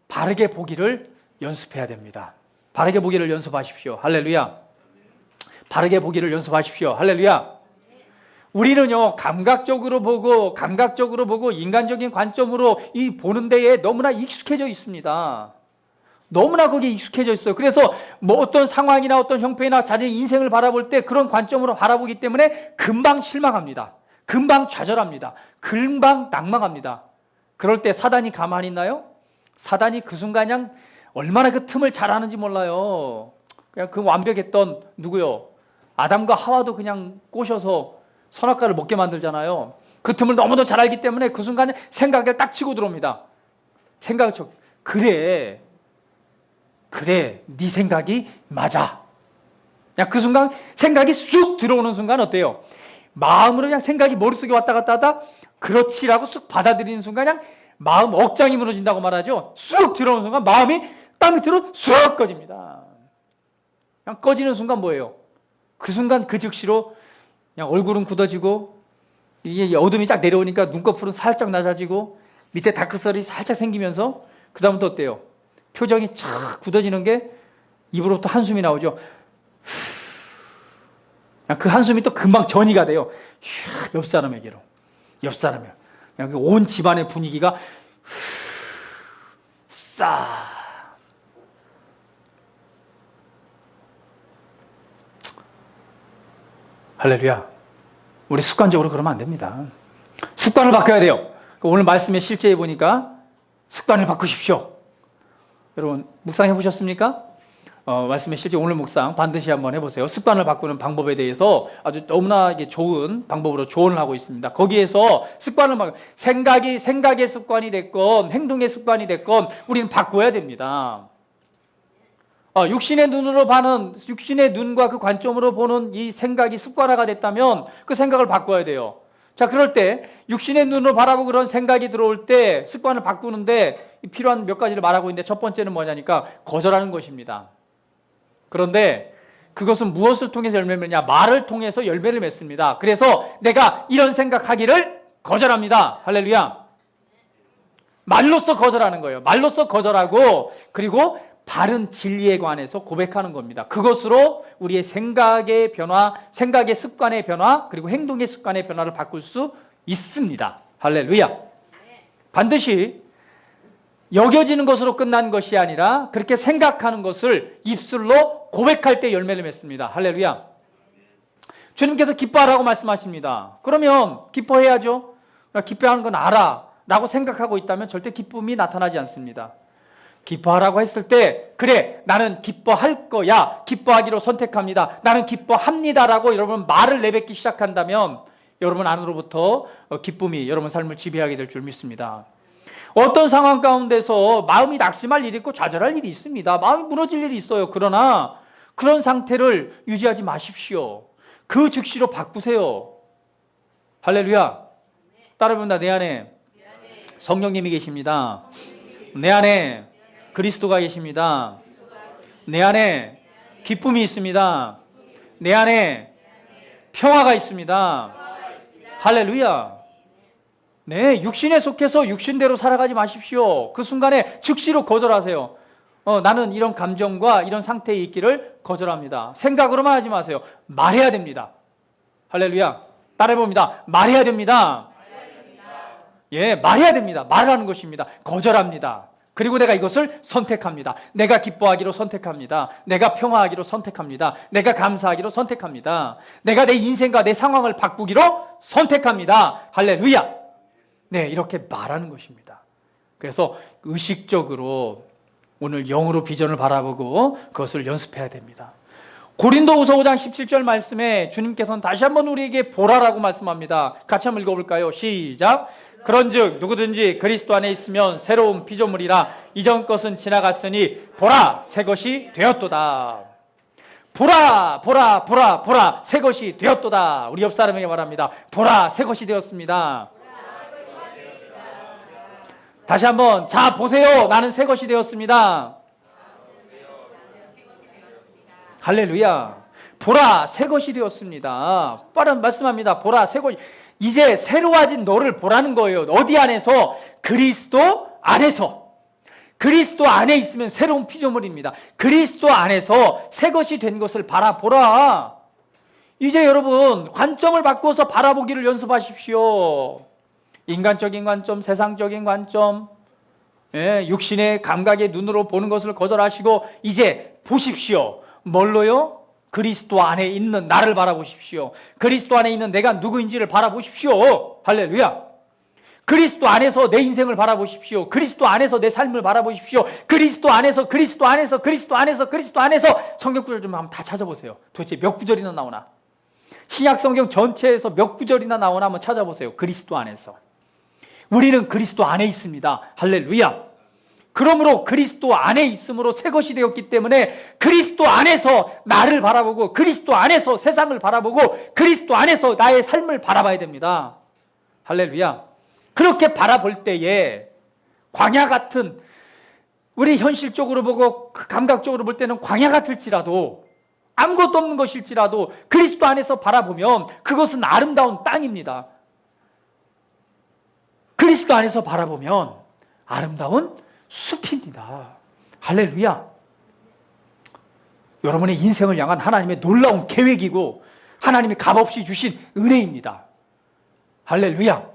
바르게 보기를 연습해야 됩니다. 바르게 보기를 연습하십시오. 할렐루야. 바르게 보기를 연습하십시오. 할렐루야. 우리는요, 감각적으로 보고 인간적인 관점으로 이 보는 데에 너무나 익숙해져 있습니다. 너무나 거기에 익숙해져 있어요. 그래서 뭐 어떤 상황이나 어떤 형편이나 자기의 인생을 바라볼 때 그런 관점으로 바라보기 때문에 금방 실망합니다. 금방 좌절합니다. 금방 낭망합니다. 그럴 때 사단이 가만히 있나요? 사단이 그 순간 그냥 얼마나 그 틈을 잘 아는지 몰라요. 그냥 그 완벽했던 누구요? 아담과 하와도 그냥 꼬셔서 선악과를 먹게 만들잖아요. 그 틈을 너무도 잘 알기 때문에 그 순간에 생각을 딱 치고 들어옵니다. 생각을 쳐. 그래, 네 생각이 맞아. 그냥 그 순간 생각이 쑥 들어오는 순간 어때요? 마음으로 그냥 생각이 머릿속에 왔다 갔다 하다 그렇지라고 쑥 받아들이는 순간 그냥 마음 억장이 무너진다고 말하죠. 쑥 들어오는 순간 마음이 땅 밑으로 쑥 꺼집니다. 그냥 꺼지는 순간 뭐예요? 그 순간 그 즉시로 그냥 얼굴은 굳어지고 이게 어둠이 쫙 내려오니까 눈꺼풀은 살짝 낮아지고 밑에 다크설이 살짝 생기면서 그 다음부터 어때요? 표정이 착 굳어지는 게 입으로부터 한숨이 나오죠. 그 한숨이 또 금방 전이가 돼요. 옆 사람에게로. 옆 사람에. 그냥 온 집안의 분위기가 싸. 할렐루야. 우리 습관적으로 그러면 안 됩니다. 습관을 바꿔야 돼요. 오늘 말씀에 실제해 보니까 습관을 바꾸십시오. 여러분 묵상해 보셨습니까? 말씀에 실제 오늘 묵상 반드시 한번 해보세요. 습관을 바꾸는 방법에 대해서 아주 너무나 좋은 방법으로 조언을 하고 있습니다. 거기에서 습관을 생각의 습관이 됐건 행동의 습관이 됐건 우리는 바꿔야 됩니다. 육신의 눈과 그 관점으로 보는 이 생각이 습관화가 됐다면 그 생각을 바꿔야 돼요. 자, 그럴 때 육신의 눈으로 바라보고 그런 생각이 들어올 때 습관을 바꾸는데 필요한 몇 가지를 말하고 있는데 첫 번째는 뭐냐니까 거절하는 것입니다. 그런데 그것은 무엇을 통해서 열매를 맺냐? 말을 통해서 열매를 맺습니다. 그래서 내가 이런 생각하기를 거절합니다. 할렐루야. 말로써 거절하는 거예요. 말로써 거절하고 그리고 바른 진리에 관해서 고백하는 겁니다. 그것으로 우리의 생각의 변화, 생각의 습관의 변화, 그리고 행동의 습관의 변화를 바꿀 수 있습니다. 할렐루야. 반드시 여겨지는 것으로 끝난 것이 아니라 그렇게 생각하는 것을 입술로 고백할 때 열매를 맺습니다. 할렐루야. 주님께서 기뻐하라고 말씀하십니다. 그러면 기뻐해야죠. 기뻐하는 건 알아 라고 생각하고 있다면 절대 기쁨이 나타나지 않습니다. 기뻐하라고 했을 때 그래 나는 기뻐할 거야, 기뻐하기로 선택합니다, 나는 기뻐합니다라고 여러분 말을 내뱉기 시작한다면 여러분 안으로부터 기쁨이 여러분 삶을 지배하게 될 줄 믿습니다. 어떤 상황 가운데서 마음이 낙심할 일이 있고 좌절할 일이 있습니다. 마음이 무너질 일이 있어요. 그러나 그런 상태를 유지하지 마십시오. 그 즉시로 바꾸세요. 할렐루야. 따라해본다. 내 안에 성령님이 계십니다. 내 안에 그리스도가 계십니다. 내 안에 기쁨이 있습니다. 내 안에 평화가 있습니다. 할렐루야. 네, 육신에 속해서 육신대로 살아가지 마십시오. 그 순간에 즉시로 거절하세요. 나는 이런 감정과 이런 상태에 있기를 거절합니다. 생각으로만 하지 마세요. 말해야 됩니다. 할렐루야. 따라해봅니다. 말해야 됩니다. 예, 말해야 됩니다. 말하는 것입니다. 거절합니다. 그리고 내가 이것을 선택합니다. 내가 기뻐하기로 선택합니다. 내가 평화하기로 선택합니다. 내가 감사하기로 선택합니다. 내가 내 인생과 내 상황을 바꾸기로 선택합니다. 할렐루야. 네, 이렇게 말하는 것입니다. 그래서 의식적으로 오늘 영으로 비전을 바라보고 그것을 연습해야 됩니다. 고린도후서 5장 17절 말씀에 주님께서는 다시 한번 우리에게 보라라고 말씀합니다. 같이 한번 읽어볼까요? 시작. 그런즉 누구든지 그리스도 안에 있으면 새로운 피조물이라 이전 것은 지나갔으니 보라 새 것이 되었도다. 보라 보라 보라 보라 새 것이 되었도다. 우리 옆 사람에게 말합니다. 보라 새 것이 되었습니다. 다시 한번 자 보세요. 나는 새 것이 되었습니다. 할렐루야. 보라 새 것이 되었습니다. 빠른 말씀합니다. 보라 새 것이 이제 새로워진 너를 보라는 거예요. 어디 안에서? 그리스도 안에서. 그리스도 안에 있으면 새로운 피조물입니다. 그리스도 안에서 새 것이 된 것을 바라보라. 이제 여러분 관점을 바꿔서 바라보기를 연습하십시오. 인간적인 관점, 세상적인 관점, 육신의 감각의 눈으로 보는 것을 거절하시고 이제 보십시오. 뭘로요? 그리스도 안에 있는 나를 바라보십시오. 그리스도 안에 있는 내가 누구인지를 바라보십시오. 할렐루야. 그리스도 안에서 내 인생을 바라보십시오. 그리스도 안에서 내 삶을 바라보십시오. 그리스도 안에서 성경 구절 좀 한번 다 찾아보세요. 도대체 몇 구절이나 나오나? 신약 성경 전체에서 몇 구절이나 나오나 한번 찾아보세요. 그리스도 안에서. 우리는 그리스도 안에 있습니다. 할렐루야. 그러므로 그리스도 안에 있음으로 새 것이 되었기 때문에 그리스도 안에서 나를 바라보고 그리스도 안에서 세상을 바라보고 그리스도 안에서 나의 삶을 바라봐야 됩니다. 할렐루야. 그렇게 바라볼 때에 광야 같은, 우리 현실적으로 보고 감각적으로 볼 때는 광야 같을지라도 아무것도 없는 것일지라도 그리스도 안에서 바라보면 그것은 아름다운 땅입니다. 그리스도 안에서 바라보면 아름다운 숲입니다. 할렐루야. 여러분의 인생을 향한 하나님의 놀라운 계획이고 하나님이 값없이 주신 은혜입니다. 할렐루야.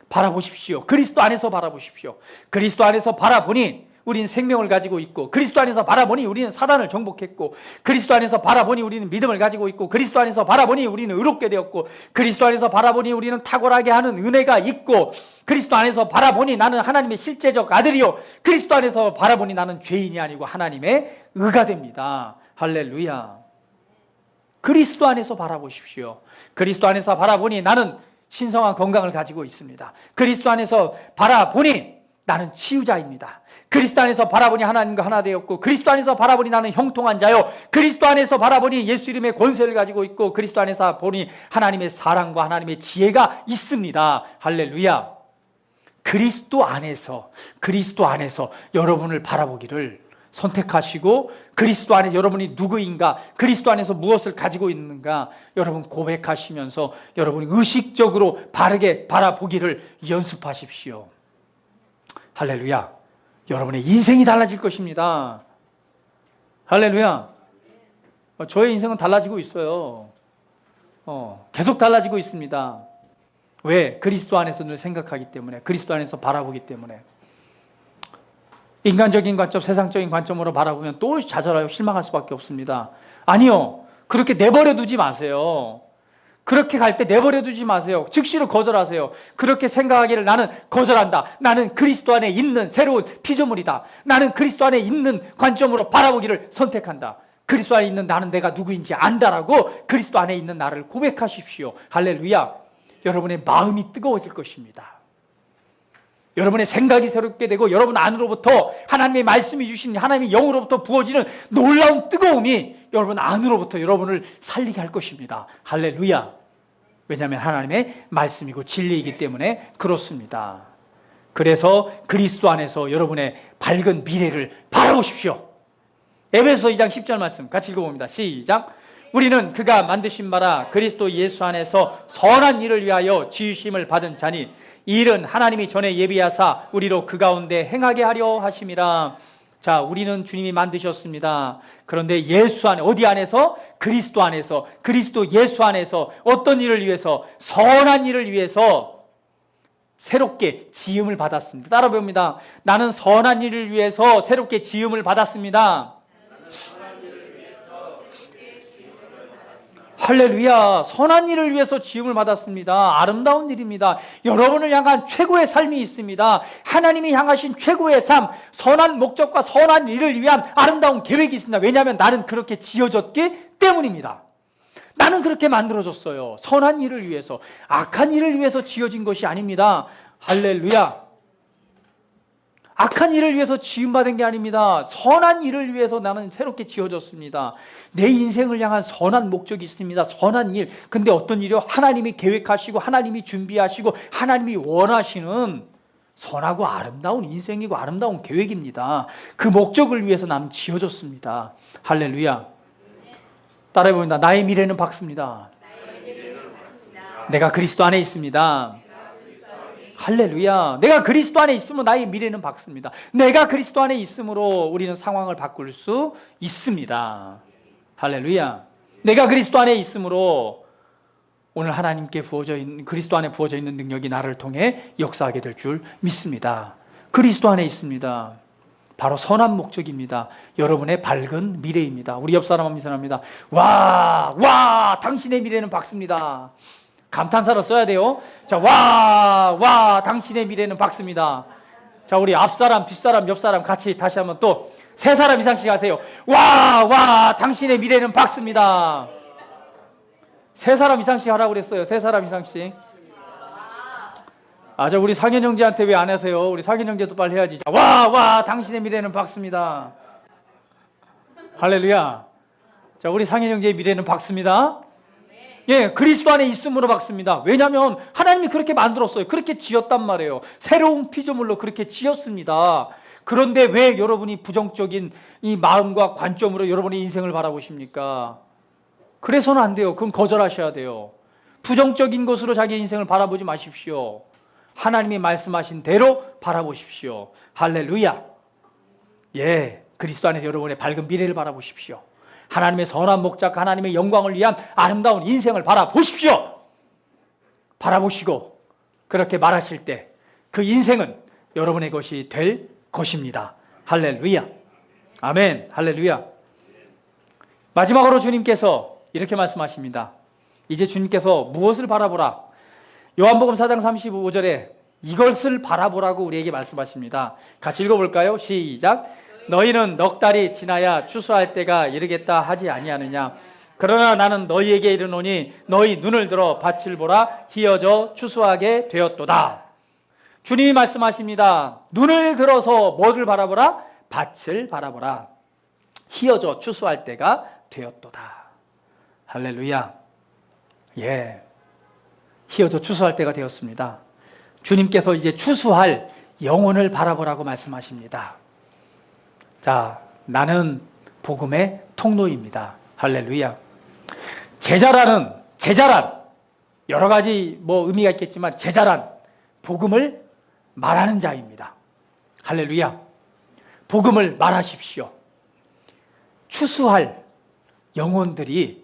바라보십시오. 그리스도 안에서 바라보십시오. 그리스도 안에서 바라보니 우리는 생명을 가지고 있고, 그리스도 안에서 바라보니 우리는 사단을 정복했고, 그리스도 안에서 바라보니 우리는 믿음을 가지고 있고, 그리스도 안에서 바라보니 우리는 의롭게 되었고, 그리스도 안에서 바라보니 우리는 탁월하게 하는 은혜가 있고, 그리스도 안에서 바라보니 나는 하나님의 실제적 아들이요, 그리스도 안에서 바라보니 나는 죄인이 아니고 하나님의 의가 됩니다. 할렐루야. 그리스도 안에서 바라보십시오. 그리스도 안에서 바라보니 나는 신성한 건강을 가지고 있습니다. 그리스도 안에서 바라보니 나는 치유자입니다. 그리스도 안에서 바라보니 하나님과 하나 되었고, 그리스도 안에서 바라보니 나는 형통한 자요, 그리스도 안에서 바라보니 예수 이름의 권세를 가지고 있고, 그리스도 안에서 보니 하나님의 사랑과 하나님의 지혜가 있습니다. 할렐루야. 그리스도 안에서 여러분을 바라보기를 선택하시고, 그리스도 안에 여러분이 누구인가, 그리스도 안에서 무엇을 가지고 있는가 여러분 고백하시면서 여러분이 의식적으로 바르게 바라보기를 연습하십시오. 할렐루야. 여러분의 인생이 달라질 것입니다. 할렐루야. 저의 인생은 달라지고 있어요. 계속 달라지고 있습니다. 왜? 그리스도 안에서 늘 생각하기 때문에, 그리스도 안에서 바라보기 때문에. 인간적인 관점, 세상적인 관점으로 바라보면 또 좌절하고 실망할 수밖에 없습니다. 아니요. 그렇게 내버려 두지 마세요. 그렇게 갈 때 내버려 두지 마세요. 즉시로 거절하세요. 그렇게 생각하기를 나는 거절한다. 나는 그리스도 안에 있는 새로운 피조물이다. 나는 그리스도 안에 있는 관점으로 바라보기를 선택한다. 그리스도 안에 있는 나는 내가 누구인지 안다라고 그리스도 안에 있는 나를 고백하십시오. 할렐루야. 여러분의 마음이 뜨거워질 것입니다. 여러분의 생각이 새롭게 되고 여러분 안으로부터 하나님의 말씀이 주신 하나님의 영으로부터 부어지는 놀라운 뜨거움이 여러분 안으로부터 여러분을 살리게 할 것입니다. 할렐루야. 왜냐하면 하나님의 말씀이고 진리이기 때문에 그렇습니다. 그래서 그리스도 안에서 여러분의 밝은 미래를 바라보십시오. 에베소 2장 10절 말씀 같이 읽어봅니다. 시작. 우리는 그가 만드신 바라 그리스도 예수 안에서 선한 일을 위하여 지으심을 받은 자니 이 일은 하나님이 전에 예비하사 우리로 그 가운데 행하게 하려 하심이라. 자, 우리는 주님이 만드셨습니다. 그런데 예수 안에, 어디 안에서? 그리스도 안에서, 그리스도 예수 안에서 어떤 일을 위해서? 선한 일을 위해서 새롭게 지음을 받았습니다. 따라 봅니다. 나는 선한 일을 위해서 새롭게 지음을 받았습니다. 할렐루야. 선한 일을 위해서 지음을 받았습니다. 아름다운 일입니다. 여러분을 향한 최고의 삶이 있습니다. 하나님이 향하신 최고의 삶, 선한 목적과 선한 일을 위한 아름다운 계획이 있습니다. 왜냐하면 나는 그렇게 지어졌기 때문입니다. 나는 그렇게 만들어졌어요. 선한 일을 위해서, 악한 일을 위해서 지어진 것이 아닙니다. 할렐루야. 악한 일을 위해서 지음받은 게 아닙니다. 선한 일을 위해서 나는 새롭게 지어졌습니다. 내 인생을 향한 선한 목적이 있습니다. 선한 일. 근데 어떤 일이요? 하나님이 계획하시고 하나님이 준비하시고 하나님이 원하시는 선하고 아름다운 인생이고 아름다운 계획입니다. 그 목적을 위해서 나는 지어졌습니다. 할렐루야. 따라해봅니다. 나의 미래는 밝습니다. 내가 그리스도 안에 있습니다. 할렐루야. 내가 그리스도 안에 있으면 나의 미래는 밝습니다. 내가 그리스도 안에 있으므로 우리는 상황을 바꿀 수 있습니다. 할렐루야. 내가 그리스도 안에 있으므로 오늘 하나님께 부어져 있는, 그리스도 안에 부어져 있는 능력이 나를 통해 역사하게 될 줄 믿습니다. 그리스도 안에 있습니다. 바로 선한 목적입니다. 여러분의 밝은 미래입니다. 우리 옆 사람 한번 미선합니다. 와, 당신의 미래는 밝습니다. 감탄사로 써야 돼요. 자, 와, 당신의 미래는 밝습니다. 자, 우리 앞사람, 뒷사람, 옆사람 같이 다시 한번 또 세 사람 이상씩 하세요. 와, 당신의 미래는 밝습니다. 세 사람 이상씩 하라고 그랬어요. 세 사람 이상씩. 자, 우리 상현 형제한테 왜 안 하세요? 우리 상현 형제도 빨리 해야지. 자, 와, 당신의 미래는 밝습니다. 할렐루야. 자, 우리 상현 형제의 미래는 밝습니다. 예, 그리스도 안에 있음으로 밝습니다. 왜냐하면 하나님이 그렇게 만들었어요. 그렇게 지었단 말이에요. 새로운 피조물로 그렇게 지었습니다. 그런데 왜 여러분이 부정적인 이 마음과 관점으로 여러분의 인생을 바라보십니까? 그래서는 안 돼요. 그건 거절하셔야 돼요. 부정적인 것으로 자기 인생을 바라보지 마십시오. 하나님이 말씀하신 대로 바라보십시오. 할렐루야. 예, 그리스도 안에 여러분의 밝은 미래를 바라보십시오. 하나님의 선한 목적, 하나님의 영광을 위한 아름다운 인생을 바라보십시오. 바라보시고 그렇게 말하실 때 그 인생은 여러분의 것이 될 것입니다. 할렐루야. 아멘. 할렐루야. 마지막으로 주님께서 이렇게 말씀하십니다. 이제 주님께서 무엇을 바라보라? 요한복음 4장 35절에 이것을 바라보라고 우리에게 말씀하십니다. 같이 읽어볼까요? 시작. 너희는 넉 달이 지나야 추수할 때가 이르겠다 하지 아니하느냐? 그러나 나는 너희에게 이르노니 너희 눈을 들어 밭을 보라. 희어져 추수하게 되었도다. 주님이 말씀하십니다. 눈을 들어서 뭐를 바라보라? 밭을 바라보라. 희어져 추수할 때가 되었도다. 할렐루야. 예, 희어져 추수할 때가 되었습니다. 주님께서 이제 추수할 영혼을 바라보라고 말씀하십니다. 자, 나는 복음의 통로입니다. 할렐루야. 제자란 여러 가지 의미가 있겠지만 제자란 복음을 말하는 자입니다. 할렐루야. 복음을 말하십시오. 추수할 영혼들이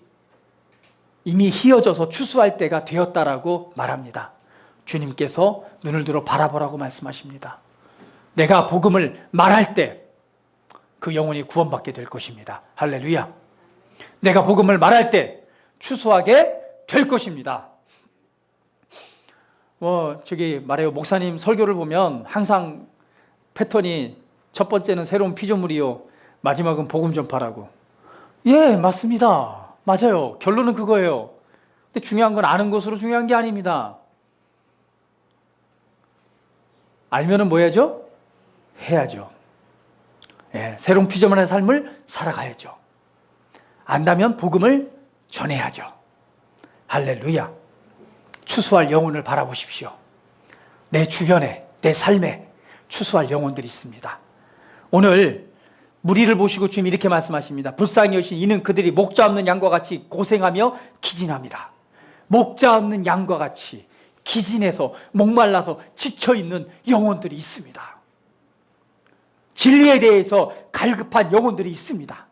이미 희어져서 추수할 때가 되었다라고 말합니다. 주님께서 눈을 들어 바라보라고 말씀하십니다. 내가 복음을 말할 때 그 영혼이 구원받게 될 것입니다. 할렐루야. 내가 복음을 말할 때 추수하게 될 것입니다. 말해요. 목사님 설교를 보면 항상 패턴이 첫 번째는 새로운 피조물이요. 마지막은 복음 전파라고. 예, 맞습니다. 맞아요. 결론은 그거예요. 근데 중요한 건 아는 것으로 중요한 게 아닙니다. 알면은 뭐 해야죠? 해야죠. 예, 새로운 피조물의 삶을 살아가야죠. 안다면 복음을 전해야죠. 할렐루야. 추수할 영혼을 바라보십시오. 내 주변에, 내 삶에 추수할 영혼들이 있습니다. 오늘 무리를 보시고 주님이 이렇게 말씀하십니다. 불쌍히 여신 이는 그들이 목자 없는 양과 같이 고생하며 기진합니다. 목자 없는 양과 같이 기진해서 목말라서 지쳐있는 영혼들이 있습니다. 진리에 대해서 갈급한 영혼들이 있습니다.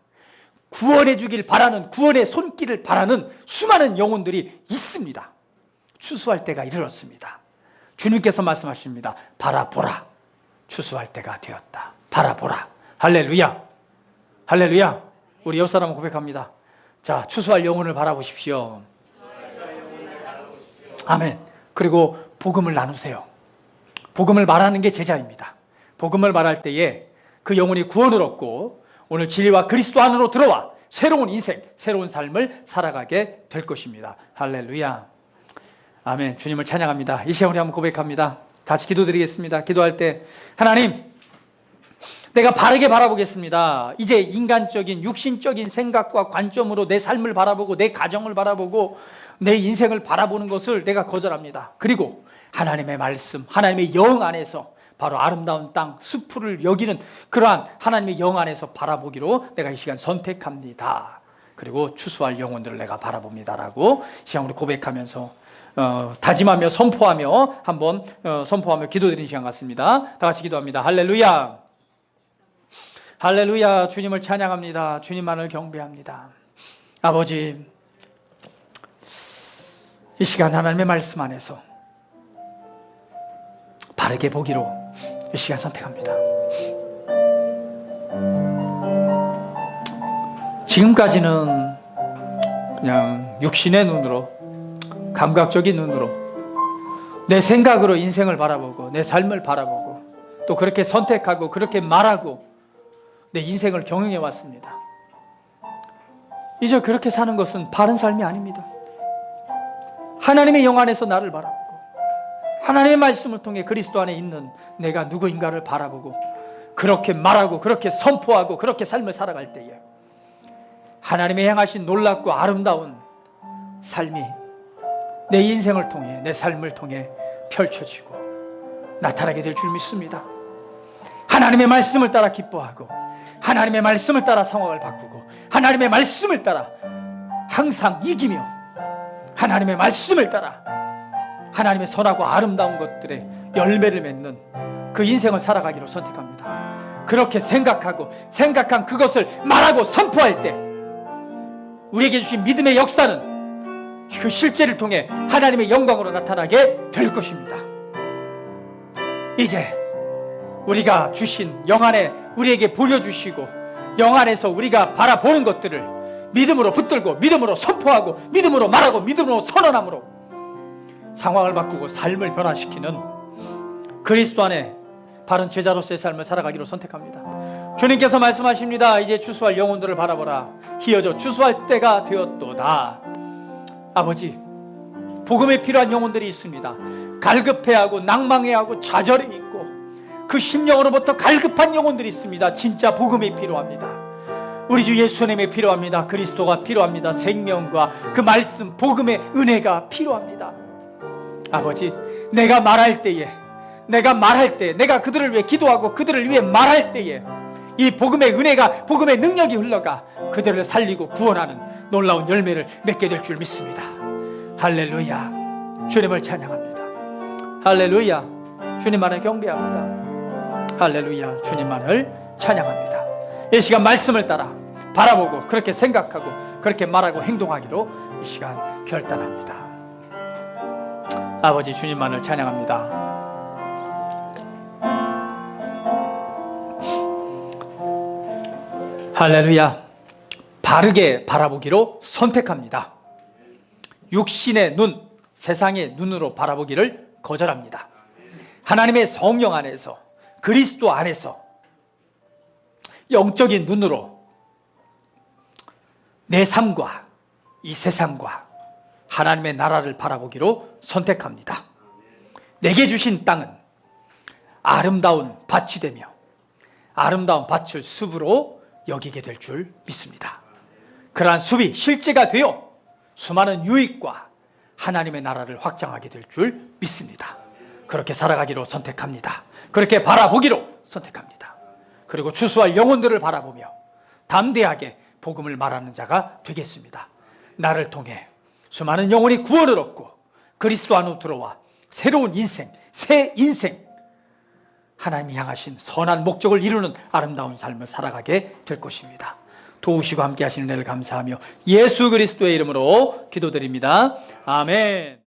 구원해 주길 바라는, 구원의 손길을 바라는 수많은 영혼들이 있습니다. 추수할 때가 이르렀습니다. 주님께서 말씀하십니다. 바라보라. 추수할 때가 되었다. 바라보라. 할렐루야. 할렐루야. 우리 옆 사람은 고백합니다. 자, 추수할 영혼을 바라보십시오. 아멘. 그리고 복음을 나누세요. 복음을 말하는 게 제자입니다. 복음을 말할 때에 그 영혼이 구원을 얻고 오늘 진리와 그리스도 안으로 들어와 새로운 인생, 새로운 삶을 살아가게 될 것입니다. 할렐루야. 아멘. 주님을 찬양합니다. 이 시간 우리 한번 고백합니다. 같이 기도드리겠습니다. 기도할 때 하나님, 내가 바르게 바라보겠습니다. 이제 인간적인 육신적인 생각과 관점으로 내 삶을 바라보고 내 가정을 바라보고 내 인생을 바라보는 것을 내가 거절합니다. 그리고 하나님의 말씀, 하나님의 영 안에서 바로 아름다운 땅, 숲을 여기는 그러한 하나님의 영 안에서 바라보기로 내가 이 시간 선택합니다. 그리고 추수할 영혼들을 내가 바라봅니다라고 시간 우리 고백하면서 다짐하며 선포하며 한번 선포하며 기도드리는 시간 같습니다. 다 같이 기도합니다. 할렐루야. 할렐루야. 주님을 찬양합니다. 주님만을 경배합니다. 아버지, 이 시간 하나님의 말씀 안에서 바르게 보기로 이 시간 선택합니다. 지금까지는 그냥 육신의 눈으로, 감각적인 눈으로 내 생각으로 인생을 바라보고 내 삶을 바라보고 또 그렇게 선택하고 그렇게 말하고 내 인생을 경영해 왔습니다. 이제 그렇게 사는 것은 바른 삶이 아닙니다. 하나님의 영 안에서 나를 바라보고 하나님의 말씀을 통해 그리스도 안에 있는 내가 누구인가를 바라보고 그렇게 말하고 그렇게 선포하고 그렇게 삶을 살아갈 때에 하나님의 행하신 놀랍고 아름다운 삶이 내 인생을 통해 내 삶을 통해 펼쳐지고 나타나게 될 줄 믿습니다. 하나님의 말씀을 따라 기뻐하고 하나님의 말씀을 따라 상황을 바꾸고 하나님의 말씀을 따라 항상 이기며 하나님의 말씀을 따라 하나님의 선하고 아름다운 것들의 열매를 맺는 그 인생을 살아가기로 선택합니다. 그렇게 생각한 그것을 말하고 선포할 때 우리에게 주신 믿음의 역사는 그 실제를 통해 하나님의 영광으로 나타나게 될 것입니다. 이제 우리가 주신 영 안에 우리에게 보여주시고 영 안에서 우리가 바라보는 것들을 믿음으로 붙들고 믿음으로 선포하고 믿음으로 말하고 믿음으로 선언함으로 상황을 바꾸고 삶을 변화시키는 그리스도 안에 바른 제자로서의 삶을 살아가기로 선택합니다. 주님께서 말씀하십니다. 이제 추수할 영혼들을 바라보라. 희어져 추수할 때가 되었도다. 아버지, 복음에 필요한 영혼들이 있습니다. 갈급해하고 낭망해하고 좌절해 있고 그 심령으로부터 갈급한 영혼들이 있습니다. 진짜 복음이 필요합니다. 우리 주 예수님이 필요합니다. 그리스도가 필요합니다. 생명과 그 말씀 복음의 은혜가 필요합니다. 아버지, 내가 말할 때에 내가 그들을 위해 기도하고 그들을 위해 말할 때에 이 복음의 은혜가 복음의 능력이 흘러가 그들을 살리고 구원하는 놀라운 열매를 맺게 될 줄 믿습니다. 할렐루야. 주님을 찬양합니다. 할렐루야. 주님만을 경배합니다. 할렐루야. 주님만을 찬양합니다. 이 시간 말씀을 따라 바라보고 그렇게 생각하고 그렇게 말하고 행동하기로 이 시간 결단합니다. 아버지, 주님만을 찬양합니다. 할렐루야. 바르게 바라보기로 선택합니다. 육신의 눈, 세상의 눈으로 바라보기를 거절합니다. 하나님의 성령 안에서 그리스도 안에서 영적인 눈으로 내 삶과 이 세상과 하나님의 나라를 바라보기로 선택합니다. 내게 주신 땅은 아름다운 밭이 되며 아름다운 밭을 숲으로 여기게 될 줄 믿습니다. 그러한 숲이 실제가 되어 수많은 유익과 하나님의 나라를 확장하게 될 줄 믿습니다. 그렇게 살아가기로 선택합니다. 그렇게 바라보기로 선택합니다. 그리고 추수할 영혼들을 바라보며 담대하게 복음을 말하는 자가 되겠습니다. 나를 통해 수많은 영혼이 구원을 얻고 그리스도 안으로 들어와 새로운 인생, 새 인생, 하나님이 향하신 선한 목적을 이루는 아름다운 삶을 살아가게 될 것입니다. 도우시고 함께 하시는 은혜를 감사하며 예수 그리스도의 이름으로 기도드립니다. 아멘.